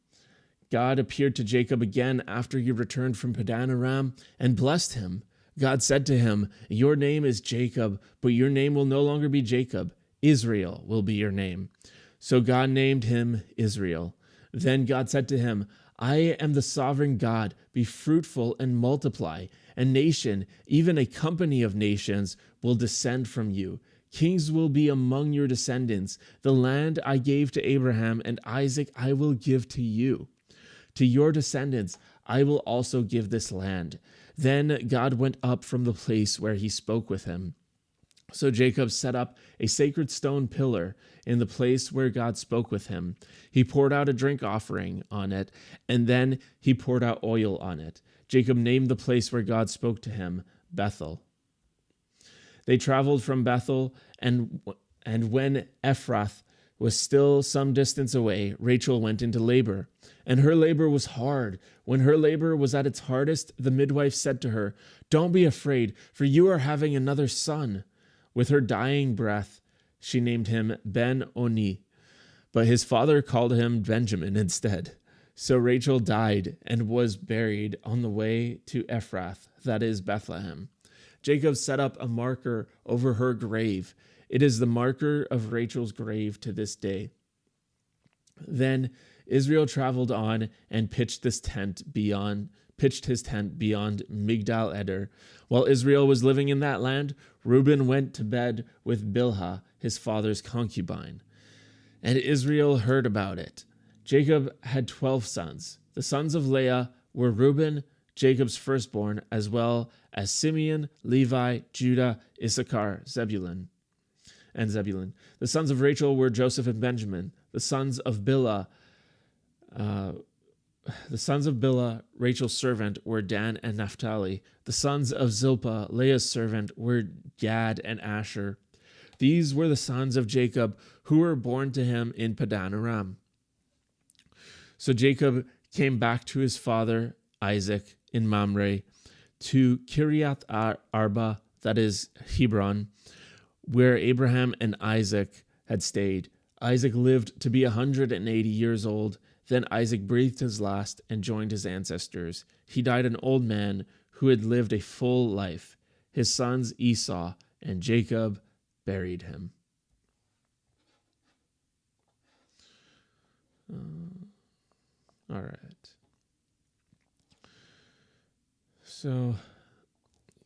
God appeared to Jacob again after he returned from Padan Aram and blessed him. God said to him, "Your name is Jacob, but your name will no longer be Jacob. Israel will be your name." So God named him Israel. Then God said to him, "I am the sovereign God. Be fruitful and multiply. A nation, even a company of nations, will descend from you. Kings will be among your descendants. The land I gave to Abraham and Isaac I will give to you. To your descendants I will also give this land." Then God went up from the place where he spoke with him. So Jacob set up a sacred stone pillar in the place where God spoke with him. He poured out a drink offering on it, and then he poured out oil on it. Jacob named the place where God spoke to him Bethel. They traveled from Bethel, and when Ephrath was still some distance away, Rachel went into labor, and her labor was hard. When her labor was at its hardest, the midwife said to her, "Don't be afraid, for you are having another son." With her dying breath, she named him Ben-Oni, but his father called him Benjamin instead. So Rachel died and was buried on the way to Ephrath, that is Bethlehem. Jacob set up a marker over her grave. It is the marker of Rachel's grave to this day. Then Israel traveled on and pitched his tent beyond Migdal Eder. While Israel was living in that land, Reuben went to bed with Bilhah, his father's concubine. And Israel heard about it. Jacob had 12 sons. The sons of Leah were Reuben, Jacob's firstborn, as well as Simeon, Levi, Judah, Issachar, Zebulun. The sons of Rachel were Joseph and Benjamin. The sons of Bilhah, Rachel's servant, were Dan and Naphtali. The sons of Zilpah, Leah's servant, were Gad and Asher. These were the sons of Jacob who were born to him in Padan Aram. So Jacob came back to his father Isaac in Mamre, to Kiriath Arba, that is Hebron, where Abraham and Isaac had stayed. Isaac lived to be 180 years old. Then Isaac breathed his last and joined his ancestors. He died an old man who had lived a full life. His sons Esau and Jacob buried him. All right. So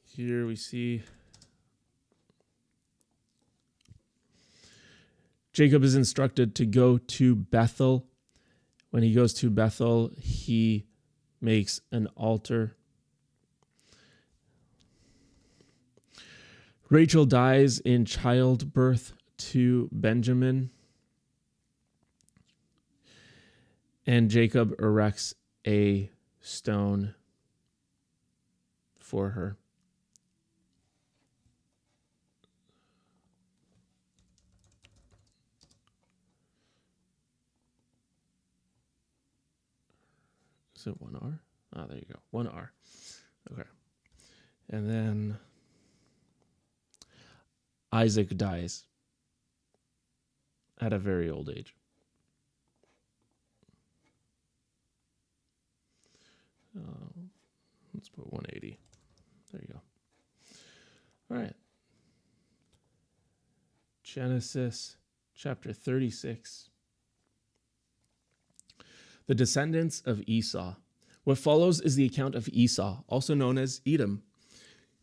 here we see Jacob is instructed to go to Bethel. When he goes to Bethel, he makes an altar. Rachel dies in childbirth to Benjamin, and Jacob erects a stone for her. Is it 1R? Oh, there you go. 1R. Okay. And then Isaac dies at a very old age. Let's put 180. There you go. All right. Genesis chapter 36. The descendants of Esau. What follows is the account of Esau, also known as Edom.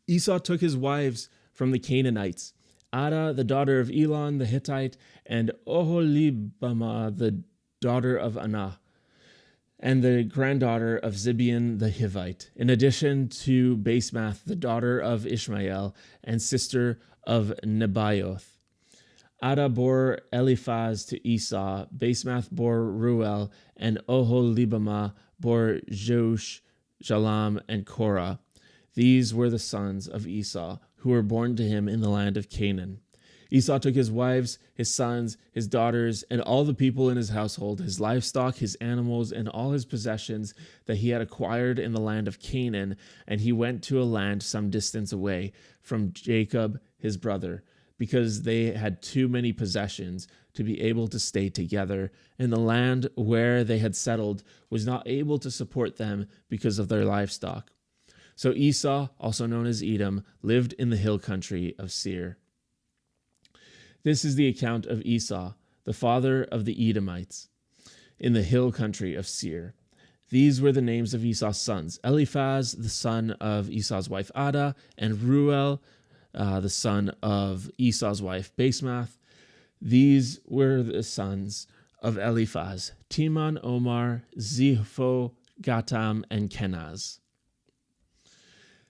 Esau took his wives from the Canaanites, Ada, the daughter of Elon the Hittite, and Oholibamah, the daughter of Anah, and the granddaughter of Zibeon the Hivite, in addition to Basemath, the daughter of Ishmael and sister of Nebaioth. Ada bore Eliphaz to Esau, Basemath bore Ruel, and Oholibamah bore Jeush, Jalam, and Korah. These were the sons of Esau, who were born to him in the land of Canaan. Esau took his wives, his sons, his daughters, and all the people in his household, his livestock, his animals, and all his possessions that he had acquired in the land of Canaan, and he went to a land some distance away from Jacob his brother, because they had too many possessions to be able to stay together, and the land where they had settled was not able to support them because of their livestock. So Esau, also known as Edom, lived in the hill country of Seir. This is the account of Esau, the father of the Edomites, in the hill country of Seir. These were the names of Esau's sons: Eliphaz, the son of Esau's wife Ada, and Ruel, the son of Esau's wife Basemath. These were the sons of Eliphaz: Teman, Omar, Zipho, Gatam, and Kenaz.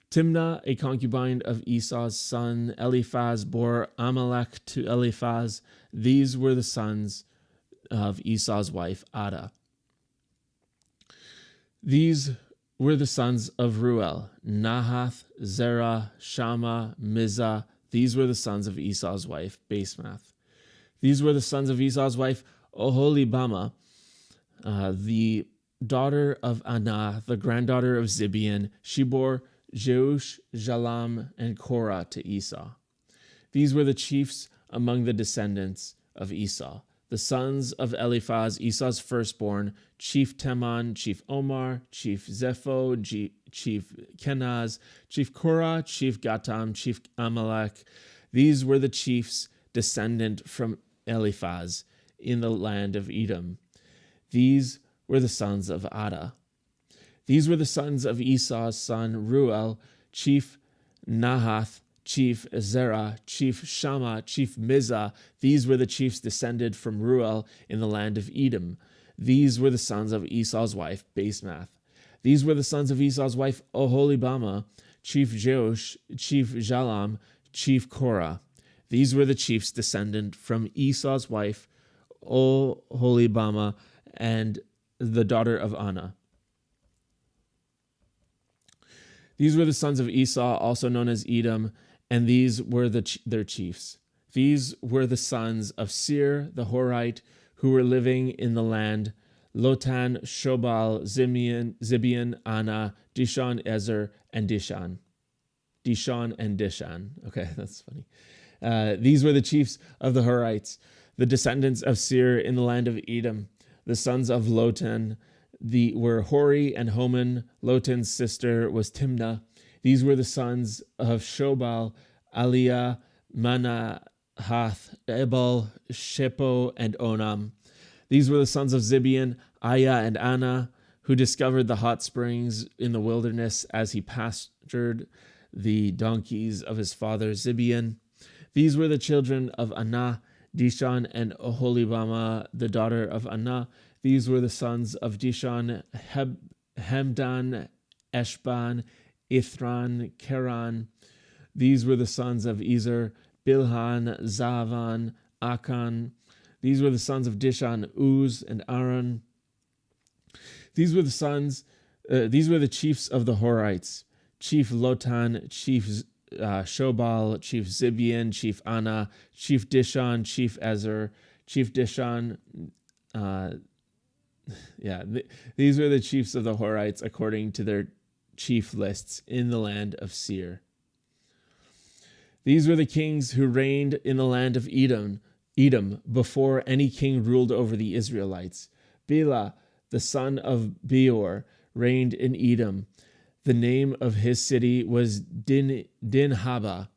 Timnah, a concubine of Esau's son Eliphaz, bore Amalek to Eliphaz. These were the sons of Esau's wife Ada. These were the sons of Ruel: Nahath, Zerah, Shammah, Mizah. These were the sons of Esau's wife Basemath. These were the sons of Esau's wife Oholibamah, the daughter of Anah, the granddaughter of Zibeon. She bore Jeush, Jalam, and Korah to Esau. These were the chiefs among the descendants of Esau. The sons of Eliphaz, Esau's firstborn: Chief Teman, Chief Omar, Chief Zepho, Chief Kenaz, Chief Korah, Chief Gatam, Chief Amalek. These were the chiefs descendant from Eliphaz in the land of Edom. These were the sons of Ada. These were the sons of Esau's son Ruel: Chief Nahath, Chief Zerah, Chief Shammah, Chief Mizah. These were the chiefs descended from Ruel in the land of Edom. These were the sons of Esau's wife Basemath. These were the sons of Esau's wife Oholibamah: Chief Jeush, Chief Jalam, Chief Korah. These were the chiefs descended from Esau's wife Oholibamah and the daughter of Anah. These were the sons of Esau, also known as Edom, and these were their chiefs. These were the sons of Seir the Horite, who were living in the land: Lotan, Shobal, Zibeon, Anah, Dishon, Ezer, and Dishan. Okay, that's funny. These were the chiefs of the Horites, the descendants of Seir in the land of Edom. The sons of Lotan were Hori and Homan. Lotan's sister was Timnah. These were the sons of Shobal: Aliah, Manahath, Ebal, Shepo, and Onam. These were the sons of Zibeon: Aya and Anah, who discovered the hot springs in the wilderness as he pastured the donkeys of his father Zibeon. These were the children of Anah: Dishon and Oholibamah, the daughter of Anah. These were the sons of Dishon: Hemdan, Eshban, Ithran, Keran. These were the sons of Ezer: Bilhan, Zavan, Akan. These were the sons of Dishon: Uz and Aaron. These were the chiefs of the Horites: Chief Lotan, Chief Shobal, Chief Zibeon, Chief Anah, Chief Dishon, Chief Ezer, Chief Dishon. These were the chiefs of the Horites according to their chief lists in the land of Seir. These were the kings who reigned in the land of Edom before any king ruled over the Israelites. Bela, the son of Beor, reigned in Edom. The name of his city was Dinhaba.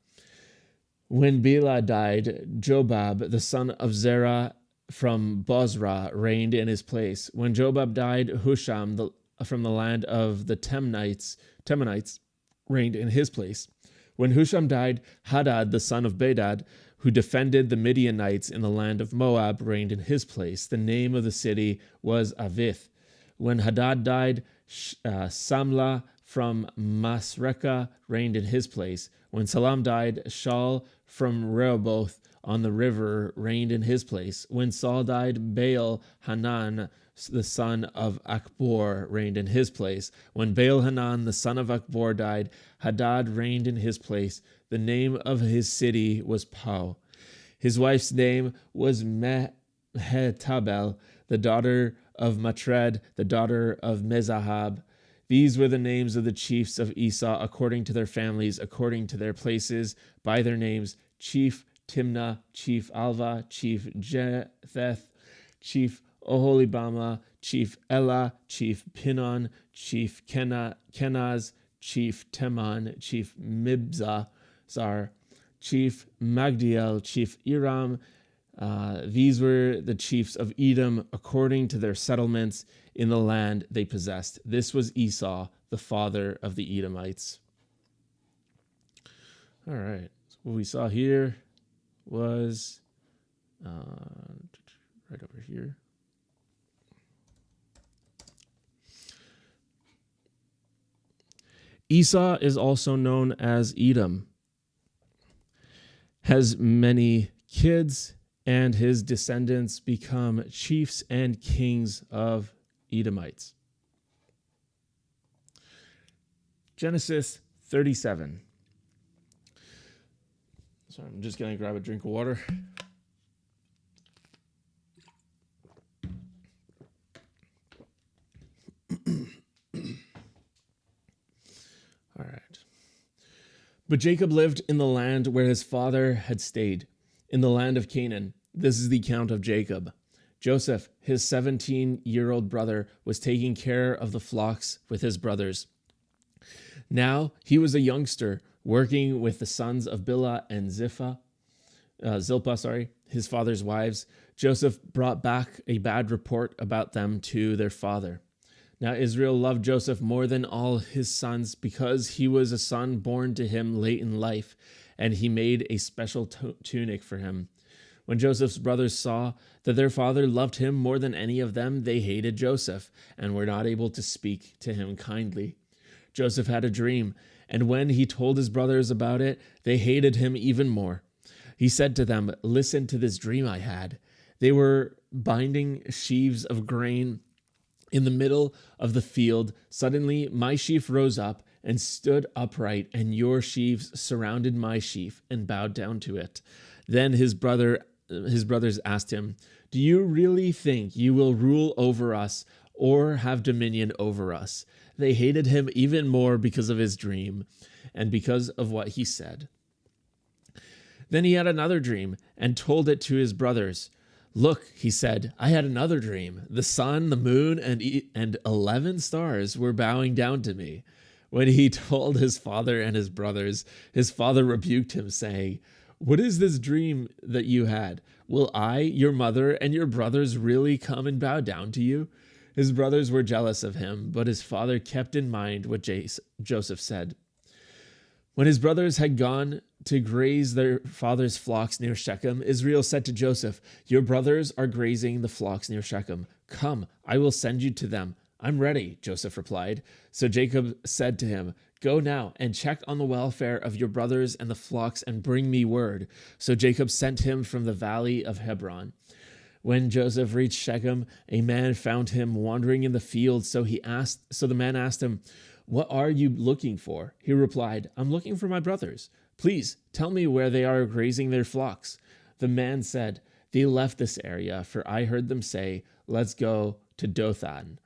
When Bela died, Jobab, the son of Zerah from Bozrah, reigned in his place. When Jobab died, Husham from the land of the Temanites reigned in his place. When Husham died, Hadad, the son of Bedad, who defended the Midianites in the land of Moab, reigned in his place. The name of the city was Avith. When Hadad died, Samlah from Masrekah reigned in his place. When Salam died, Shaul from Rehoboth on the river reigned in his place. When Saul died, Baal Hanan, the son of Akbor, reigned in his place. When Baal Hanan, the son of Akbor, died, Hadad reigned in his place. The name of his city was Pau. His wife's name was Mehetabel, the daughter of Matred, the daughter of Mezahab. These were the names of the chiefs of Esau, according to their families, according to their places, by their names: Chief Timnah, Chief Alva, Chief Jetheth, Chief Oholibama, Chief Elah, Chief Pinon, Chief Kenaz, Chief Teman, Chief Mibzar, Chief Magdiel, Chief Iram. These were the chiefs of Edom, according to their settlements in the land they possessed. This was Esau, the father of the Edomites. All right. So what we saw here was right over here. Esau is also known as Edom, has many kids, and his descendants become chiefs and kings of Edomites. Genesis 37. Sorry, I'm just going to grab a drink of water. All right. But Jacob lived in the land where his father had stayed, in the land of Canaan. This is the account of Jacob. Joseph, his 17-year-old brother, was taking care of the flocks with his brothers. Now he was a youngster, working with the sons of Bilhah and Zilpah, his father's wives. Joseph brought back a bad report about them to their father. Now Israel loved Joseph more than all his sons because he was a son born to him late in life, and he made a special tunic for him. When Joseph's brothers saw that their father loved him more than any of them, they hated Joseph and were not able to speak to him kindly. Joseph had a dream, and when he told his brothers about it, they hated him even more. He said to them, "Listen to this dream I had. They were binding sheaves of grain in the middle of the field. Suddenly my sheaf rose up and stood upright, and your sheaves surrounded my sheaf and bowed down to it." Then his brothers asked him, "Do you really think you will rule over us or have dominion over us?" They hated him even more because of his dream and because of what he said. Then he had another dream and told it to his brothers. "Look," he said, "I had another dream. The sun, the moon, and 11 stars were bowing down to me." When he told his father and his brothers, his father rebuked him, saying, "What is this dream that you had? Will I, your mother, and your brothers really come and bow down to you?" His brothers were jealous of him, but his father kept in mind what Joseph said. When his brothers had gone to graze their father's flocks near Shechem, Israel said to Joseph, "Your brothers are grazing the flocks near Shechem. Come, I will send you to them." "I'm ready," Joseph replied. So Jacob said to him, "Go now and check on the welfare of your brothers and the flocks and bring me word." So Jacob sent him from the valley of Hebron. When Joseph reached Shechem, a man found him wandering in the field. So the man asked him, "What are you looking for?" He replied, "I'm looking for my brothers. Please tell me where they are grazing their flocks." The man said, "They left this area, for I heard them say, 'Let's go to Dothan.'"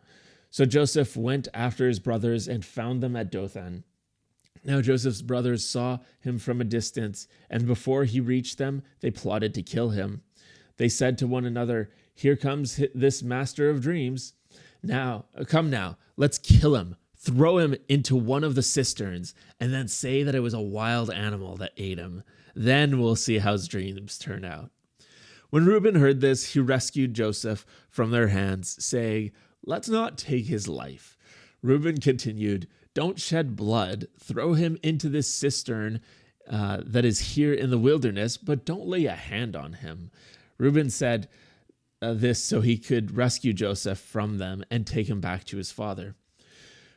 So Joseph went after his brothers and found them at Dothan. Now Joseph's brothers saw him from a distance, and before he reached them, they plotted to kill him. They said to one another, "Here comes this master of dreams. Come now, let's kill him. Throw him into one of the cisterns, and then say that it was a wild animal that ate him. Then we'll see how his dreams turn out." When Reuben heard this, he rescued Joseph from their hands, saying, "Let's not take his life." Reuben continued, "Don't shed blood. Throw him into this cistern that is here in the wilderness, but don't lay a hand on him." Reuben said this so he could rescue Joseph from them and take him back to his father.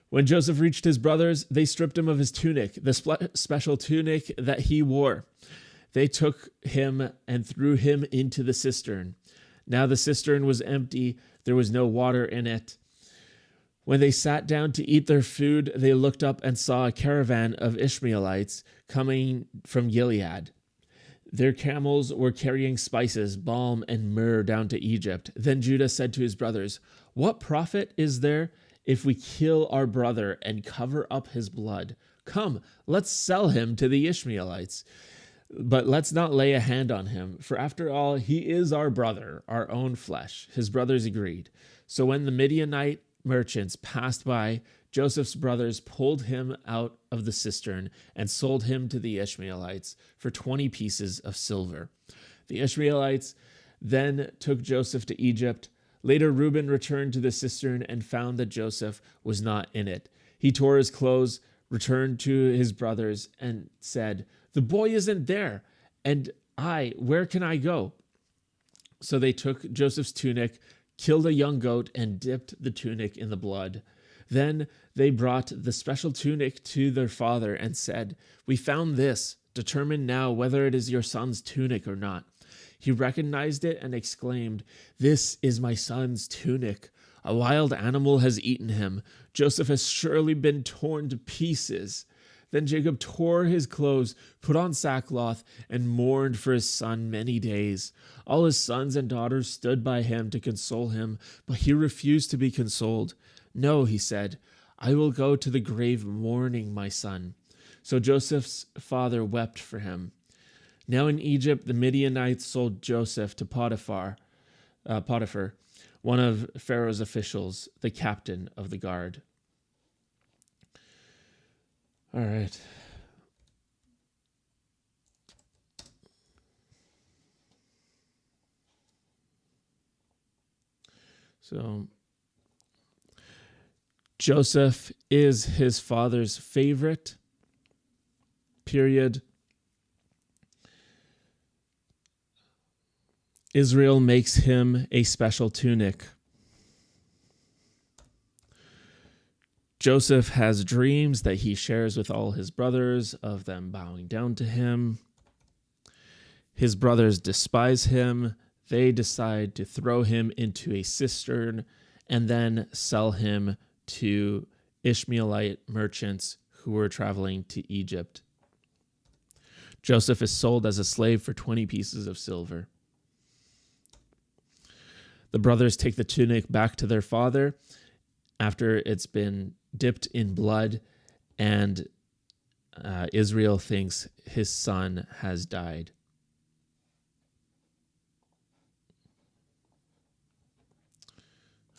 When Joseph reached his brothers, they stripped him of his tunic, the special tunic that he wore. They took him and threw him into the cistern. Now the cistern was empty, there was no water in it. When they sat down to eat their food, they looked up and saw a caravan of Ishmaelites coming from Gilead. Their camels were carrying spices, balm, and myrrh down to Egypt. Then Judah said to his brothers, "What profit is there if we kill our brother and cover up his blood? Come, let's sell him to the Ishmaelites. But let's not lay a hand on him, for after all, he is our brother, our own flesh." His brothers agreed. So when the Midianite merchants passed by, Joseph's brothers pulled him out of the cistern and sold him to the Ishmaelites for 20 pieces of silver. The Ishmaelites then took Joseph to Egypt. Later, Reuben returned to the cistern and found that Joseph was not in it. He tore his clothes, returned to his brothers, and said, "The boy isn't there, and where can I go?" So they took Joseph's tunic, killed a young goat, and dipped the tunic in the blood. Then they brought the special tunic to their father and said, "We found this. Determine now whether it is your son's tunic or not." He recognized it and exclaimed, "This is my son's tunic. A wild animal has eaten him. Joseph has surely been torn to pieces." Then Jacob tore his clothes, put on sackcloth, and mourned for his son many days. All his sons and daughters stood by him to console him, but he refused to be consoled. "No," he said, "I will go to the grave mourning my son." So Joseph's father wept for him. Now in Egypt, the Midianites sold Joseph to Potiphar, one of Pharaoh's officials, the captain of the guard. All right. So Joseph is his father's favorite, period. Israel makes him a special tunic. Joseph has dreams that he shares with all his brothers of them bowing down to him. His brothers despise him. They decide to throw him into a cistern and then sell him to Ishmaelite merchants who were traveling to Egypt. Joseph is sold as a slave for 20 pieces of silver. The brothers take the tunic back to their father after it's been dipped in blood, and Israel thinks his son has died.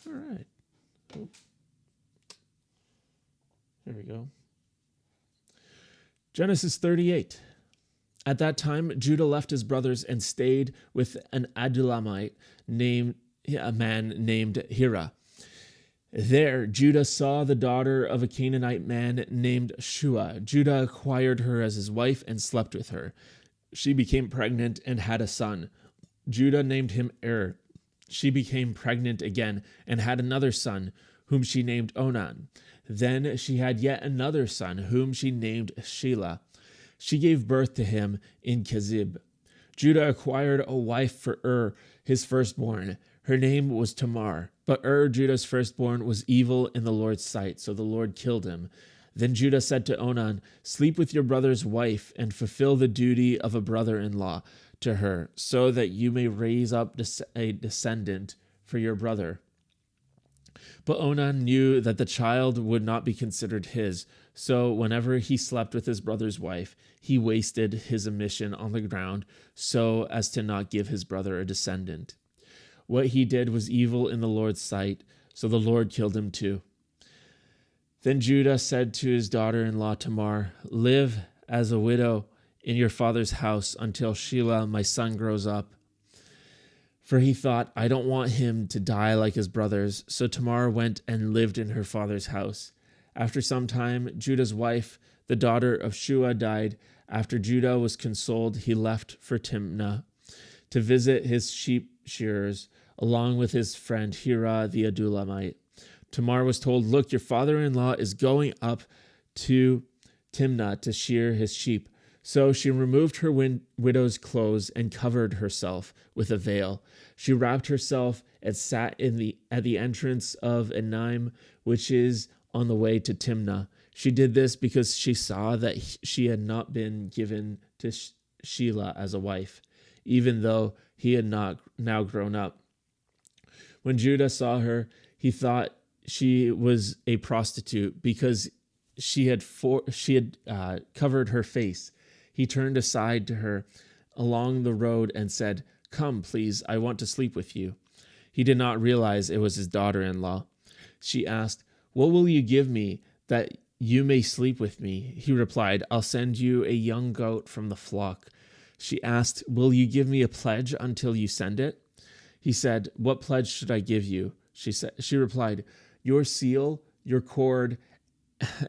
All right. Oh. There we go. Genesis 38. At that time, Judah left his brothers and stayed with an Adullamite a man named Hira. There, Judah saw the daughter of a Canaanite man named Shua. Judah acquired her as his wife and slept with her. She became pregnant and had a son. Judah named him Er. She became pregnant again and had another son, whom she named Onan. Then she had yet another son, whom she named Shelah. She gave birth to him in Kezib. Judah acquired a wife for his firstborn. Her name was Tamar. But Judah's firstborn, was evil in the Lord's sight, so the Lord killed him. Then Judah said to Onan, "Sleep with your brother's wife and fulfill the duty of a brother-in-law to her, so that you may raise up a descendant for your brother." But Onan knew that the child would not be considered his, so whenever he slept with his brother's wife, he wasted his emission on the ground so as to not give his brother a descendant. What he did was evil in the Lord's sight, so the Lord killed him too. Then Judah said to his daughter-in-law Tamar, "Live as a widow in your father's house until Shelah, my son, grows up." For he thought, "I don't want him to die like his brothers." So Tamar went and lived in her father's house. After some time, Judah's wife, the daughter of Shua, died. After Judah was consoled, he left for Timnah to visit his sheep shearers, along with his friend Hira the Adullamite. Tamar was told, "Look, your father-in-law is going up to Timnah to shear his sheep." So she removed her widow's clothes and covered herself with a veil. She wrapped herself and sat at the entrance of Enaim, which is on the way to Timnah. She did this because she saw that she had not been given to Shelah as a wife, even though he had not now grown up. When Judah saw her, he thought she was a prostitute because she had covered her face. He turned aside to her along the road and said, "Come, please, I want to sleep with you." He did not realize it was his daughter-in-law. She asked, "What will you give me that you may sleep with me?" He replied, "I'll send you a young goat from the flock." She asked, "Will you give me a pledge until you send it?" He said, "What pledge should I give you?" She replied, "Your seal, your cord,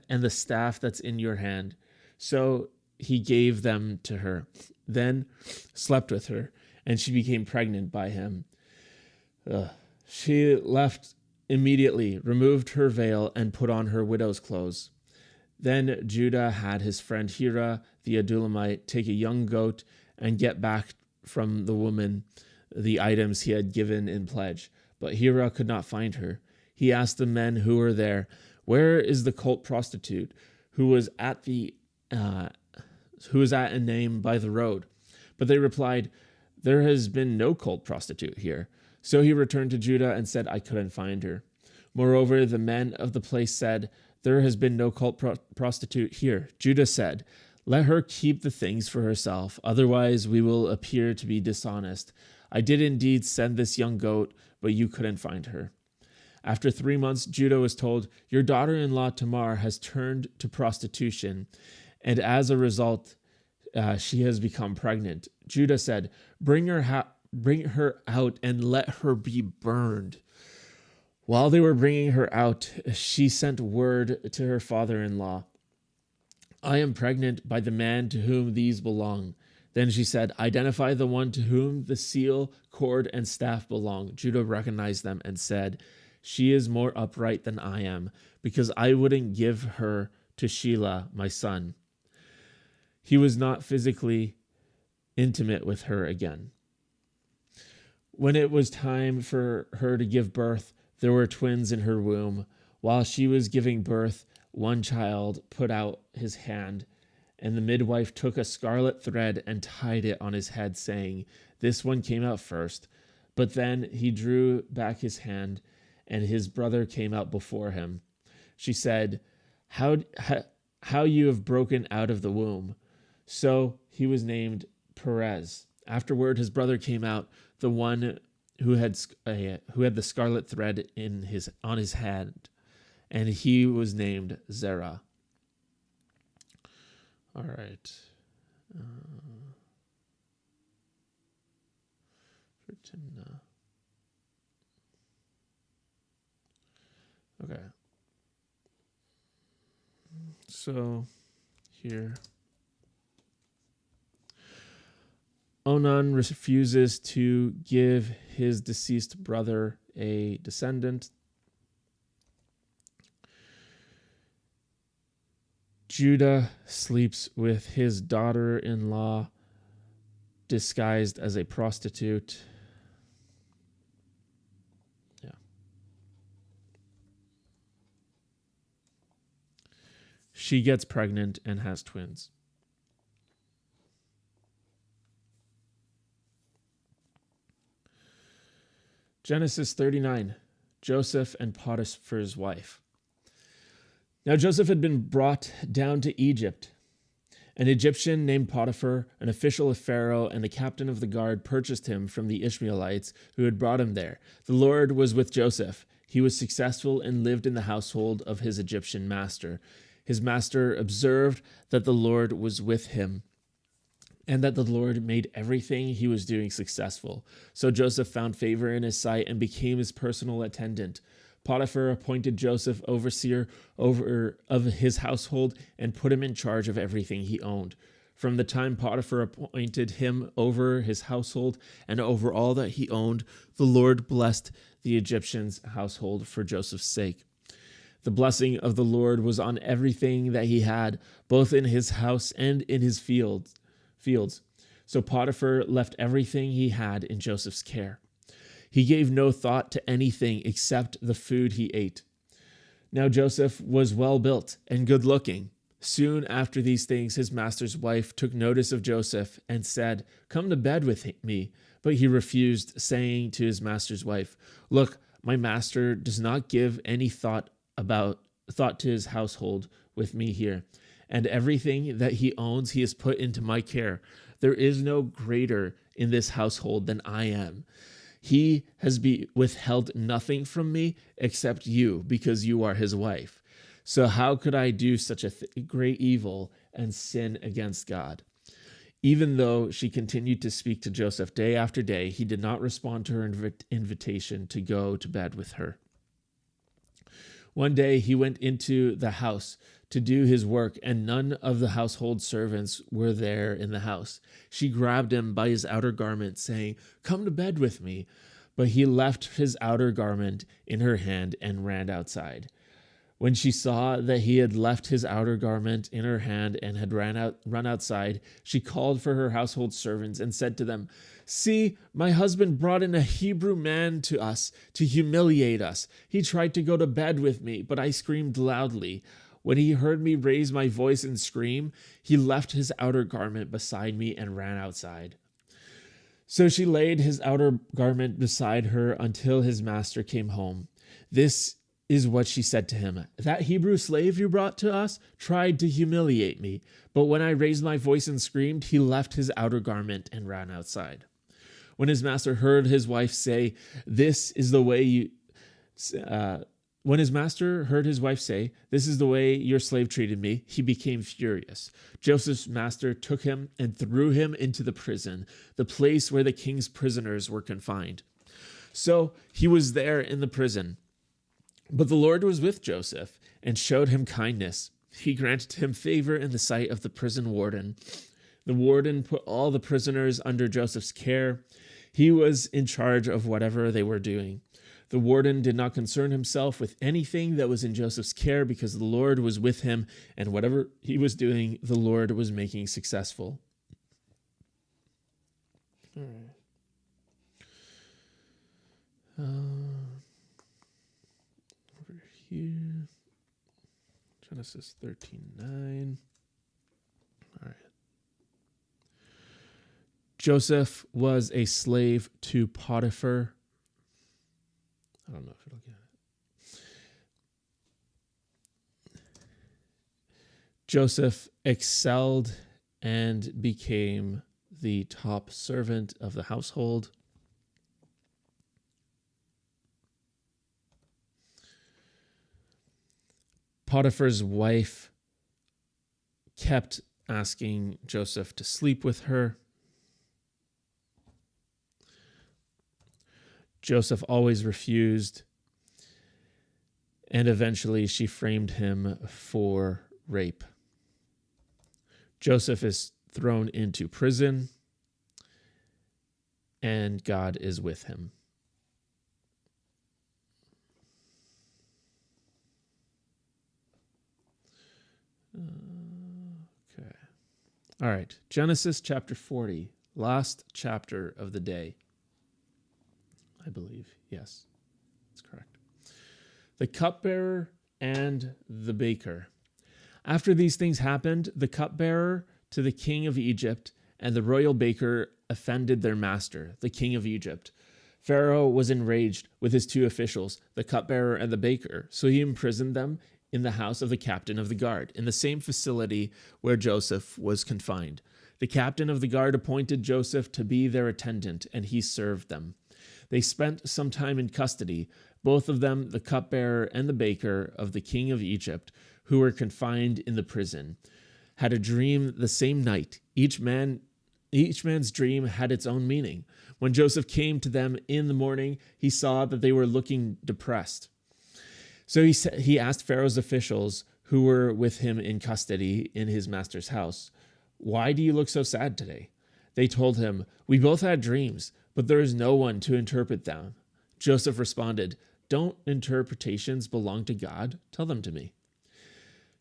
and the staff that's in your hand." So he gave them to her, then slept with her, and she became pregnant by him. She left immediately, removed her veil, and put on her widow's clothes. Then Judah had his friend Hira, the Adullamite, take a young goat and get back from the woman the items he had given in pledge. But Hira could not find her. He asked the men who were there, "Where is the cult prostitute who was at Enaim by the road?" But they replied, "There has been no cult prostitute here." So he returned to Judah and said, "I couldn't find her." Moreover, the men of the place said, "There has been no cult prostitute here." Judah said, "Let her keep the things for herself, otherwise we will appear to be dishonest. I did indeed send this young goat, but you couldn't find her." After 3 months, Judah was told, "Your daughter-in-law Tamar has turned to prostitution, and as a result, she has become pregnant." Judah said, Bring her out and let her be burned." While they were bringing her out, she sent word to her father-in-law, "I am pregnant by the man to whom these belong." Then she said, "Identify the one to whom the seal, cord, and staff belong." Judah recognized them and said, "She is more upright than I am, because I wouldn't give her to Shelah, my son." He was not physically intimate with her again. When it was time for her to give birth, there were twins in her womb. While she was giving birth, one child put out his hand, and the midwife took a scarlet thread and tied it on his head, saying, "This one came out first." But then he drew back his hand, and his brother came out before him. She said, How you have broken out of the womb." So he was named Perez. Afterward, his brother came out, the one who had the scarlet thread on his hand, and he was named Zerah. All right. For Timnah. Okay. So here. Onan refuses to give his deceased brother a descendant. Judah sleeps with his daughter-in-law disguised as a prostitute. Yeah. She gets pregnant and has twins. Genesis 39, Joseph and Potiphar's wife. Now Joseph had been brought down to Egypt. An Egyptian named Potiphar, an official of Pharaoh and the captain of the guard, purchased him from the Ishmaelites who had brought him there. The Lord was with Joseph. He was successful and lived in the household of his Egyptian master. His master observed that the Lord was with him, and that the Lord made everything he was doing successful. So Joseph found favor in his sight and became his personal attendant. Potiphar appointed Joseph overseer of his household and put him in charge of everything he owned. From the time Potiphar appointed him over his household and over all that he owned, the Lord blessed the Egyptian's household for Joseph's sake. The blessing of the Lord was on everything that he had, both in his house and in his fields. So Potiphar left everything he had in Joseph's care. He gave no thought to anything except the food he ate. Now Joseph was well built and good looking. Soon after these things, his master's wife took notice of Joseph and said, "Come to bed with me." But he refused, saying to his master's wife, "Look, my master does not give any thought to his household with me here, and everything that he owns he has put into my care. There is no greater in this household than I am. He has withheld nothing from me except you, because you are his wife. So how could I do such a great evil and sin against God?" Even though she continued to speak to Joseph day after day, he did not respond to her invitation to go to bed with her. One day he went into the house to do his work, and none of the household servants were there in the house. She grabbed him by his outer garment, saying, "Come to bed with me." But he left his outer garment in her hand and ran outside. When she saw that he had left his outer garment in her hand and had run outside, she called for her household servants and said to them, "See, my husband brought in a Hebrew man to us to humiliate us. He tried to go to bed with me, but I screamed loudly. When he heard me raise my voice and scream, he left his outer garment beside me and ran outside." So she laid his outer garment beside her until his master came home. This is what she said to him: "That Hebrew slave you brought to us tried to humiliate me, but when I raised my voice and screamed, he left his outer garment and ran outside." When his master heard his wife say, "This is the way your slave treated me," he became furious. Joseph's master took him and threw him into the prison, the place where the king's prisoners were confined. So he was there in the prison. But the Lord was with Joseph and showed him kindness. He granted him favor in the sight of the prison warden. The warden put all the prisoners under Joseph's care. He was in charge of whatever they were doing. The warden did not concern himself with anything that was in Joseph's care, because the Lord was with him, and whatever he was doing, the Lord was making successful. All right. Over here, Genesis 13:9. All right. Joseph was a slave to Potiphar. I don't know if it'll get it. Joseph excelled and became the top servant of the household. Potiphar's wife kept asking Joseph to sleep with her. Joseph always refused, and eventually she framed him for rape. Joseph is thrown into prison, and God is with him. Okay. All right. Genesis chapter 40, last chapter of the day. I believe. Yes, that's correct. The cupbearer and the baker. After these things happened, the cupbearer to the king of Egypt and the royal baker offended their master, the king of Egypt. Pharaoh was enraged with his two officials, the cupbearer and the baker, so he imprisoned them in the house of the captain of the guard, in the same facility where Joseph was confined. The captain of the guard appointed Joseph to be their attendant, and he served them. They spent some time in custody, both of them, the cupbearer and the baker of the king of Egypt, who were confined in the prison, had a dream the same night. Each man's dream had its own meaning. When Joseph came to them in the morning, he saw that they were looking depressed. So he asked Pharaoh's officials who were with him in custody in his master's house, "Why do you look so sad today?" They told him, "We both had dreams, but there is no one to interpret them." Joseph responded, Don't interpretations belong to God? Tell them to me."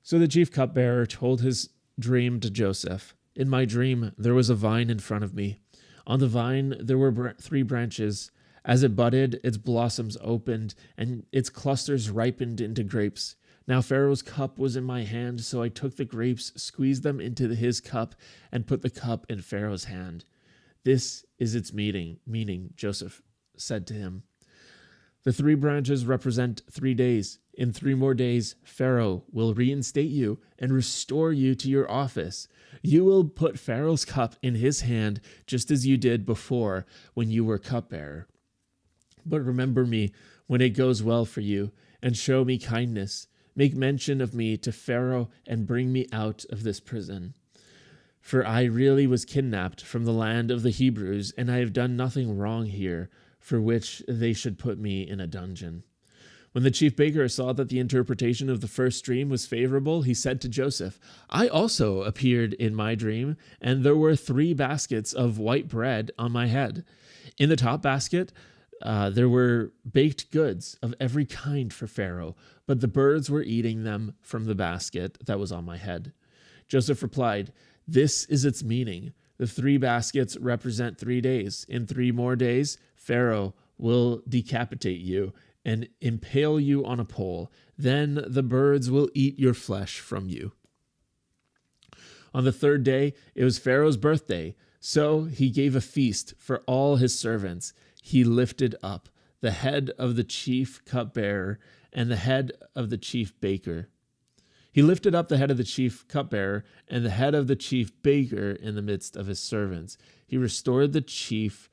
So the chief cupbearer told his dream to Joseph. "In my dream, there was a vine in front of me. On the vine, there were 3 branches. As it budded, its blossoms opened, and its clusters ripened into grapes. Now Pharaoh's cup was in my hand, so I took the grapes, squeezed them into his cup, and put the cup in Pharaoh's hand. This is its meaning," Joseph said to him. "The 3 branches represent 3 days. In 3 more days, Pharaoh will reinstate you and restore you to your office. You will put Pharaoh's cup in his hand, just as you did before when you were cupbearer. But remember me when it goes well for you, and show me kindness. Make mention of me to Pharaoh and bring me out of this prison. For I really was kidnapped from the land of the Hebrews, and I have done nothing wrong here, for which they should put me in a dungeon." When the chief baker saw that the interpretation of the first dream was favorable, he said to Joseph, "I also appeared in my dream, and there were 3 baskets of white bread on my head. In the top basket, there were baked goods of every kind for Pharaoh, but the birds were eating them from the basket that was on my head." Joseph replied, "This is its meaning. The 3 baskets represent 3 days. In 3 more days, Pharaoh will decapitate you and impale you on a pole. Then the birds will eat your flesh from you." On the 3rd day, it was Pharaoh's birthday, so he gave a feast for all his servants. He lifted up the head of the chief cupbearer and the head of the chief baker. He lifted up the head of the chief cupbearer and the head of the chief baker in the midst of his servants. He restored the chief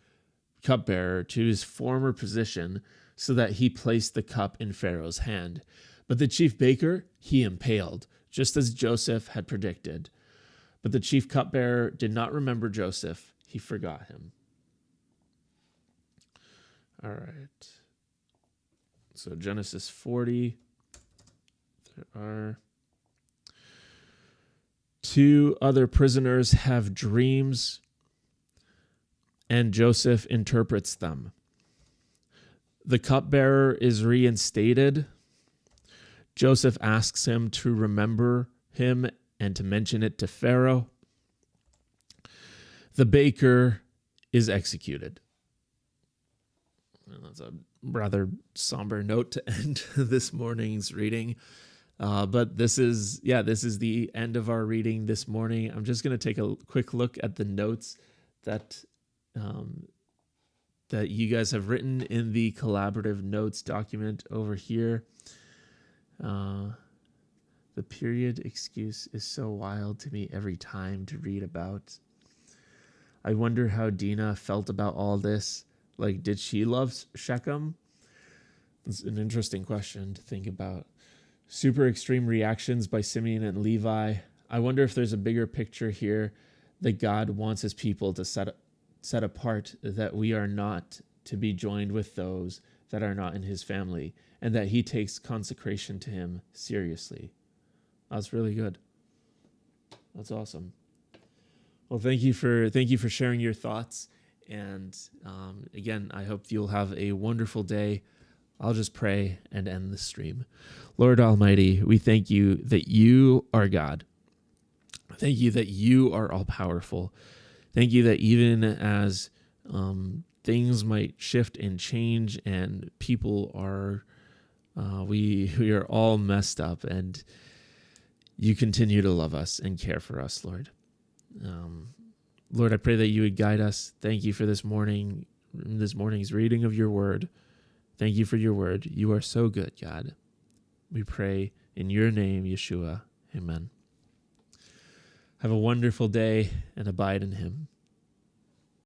cupbearer to his former position, so that he placed the cup in Pharaoh's hand. But the chief baker he impaled, just as Joseph had predicted. But the chief cupbearer did not remember Joseph. He forgot him. All right. So Genesis 40. There are 2 other prisoners have dreams, and Joseph interprets them. The cupbearer is reinstated. Joseph asks him to remember him and to mention it to Pharaoh. The baker is executed. And that's a rather somber note to end this morning's reading. But this is the end of our reading this morning. I'm just going to take a quick look at the notes that you guys have written in the collaborative notes document over here. The period excuse is so wild to me every time to read about. I wonder how Dinah felt about all this. Like, did she love Shechem? It's an interesting question to think about. Super extreme reactions by Simeon and Levi. I wonder if there's a bigger picture here that God wants his people to set apart, that we are not to be joined with those that are not in his family, and that he takes consecration to him seriously. That's really good. That's awesome. Well, thank you for sharing your thoughts. And again, I hope you'll have a wonderful day. I'll just pray and end the stream. Lord Almighty, we thank you that you are God. Thank you that you are all powerful. Thank you that even as things might shift and change and people are, we are all messed up, and you continue to love us and care for us, Lord. Lord, I pray that you would guide us. Thank you for this morning's reading of your word. Thank you for your word. You are so good, God. We pray in your name, Yeshua. Amen. Have a wonderful day and abide in him.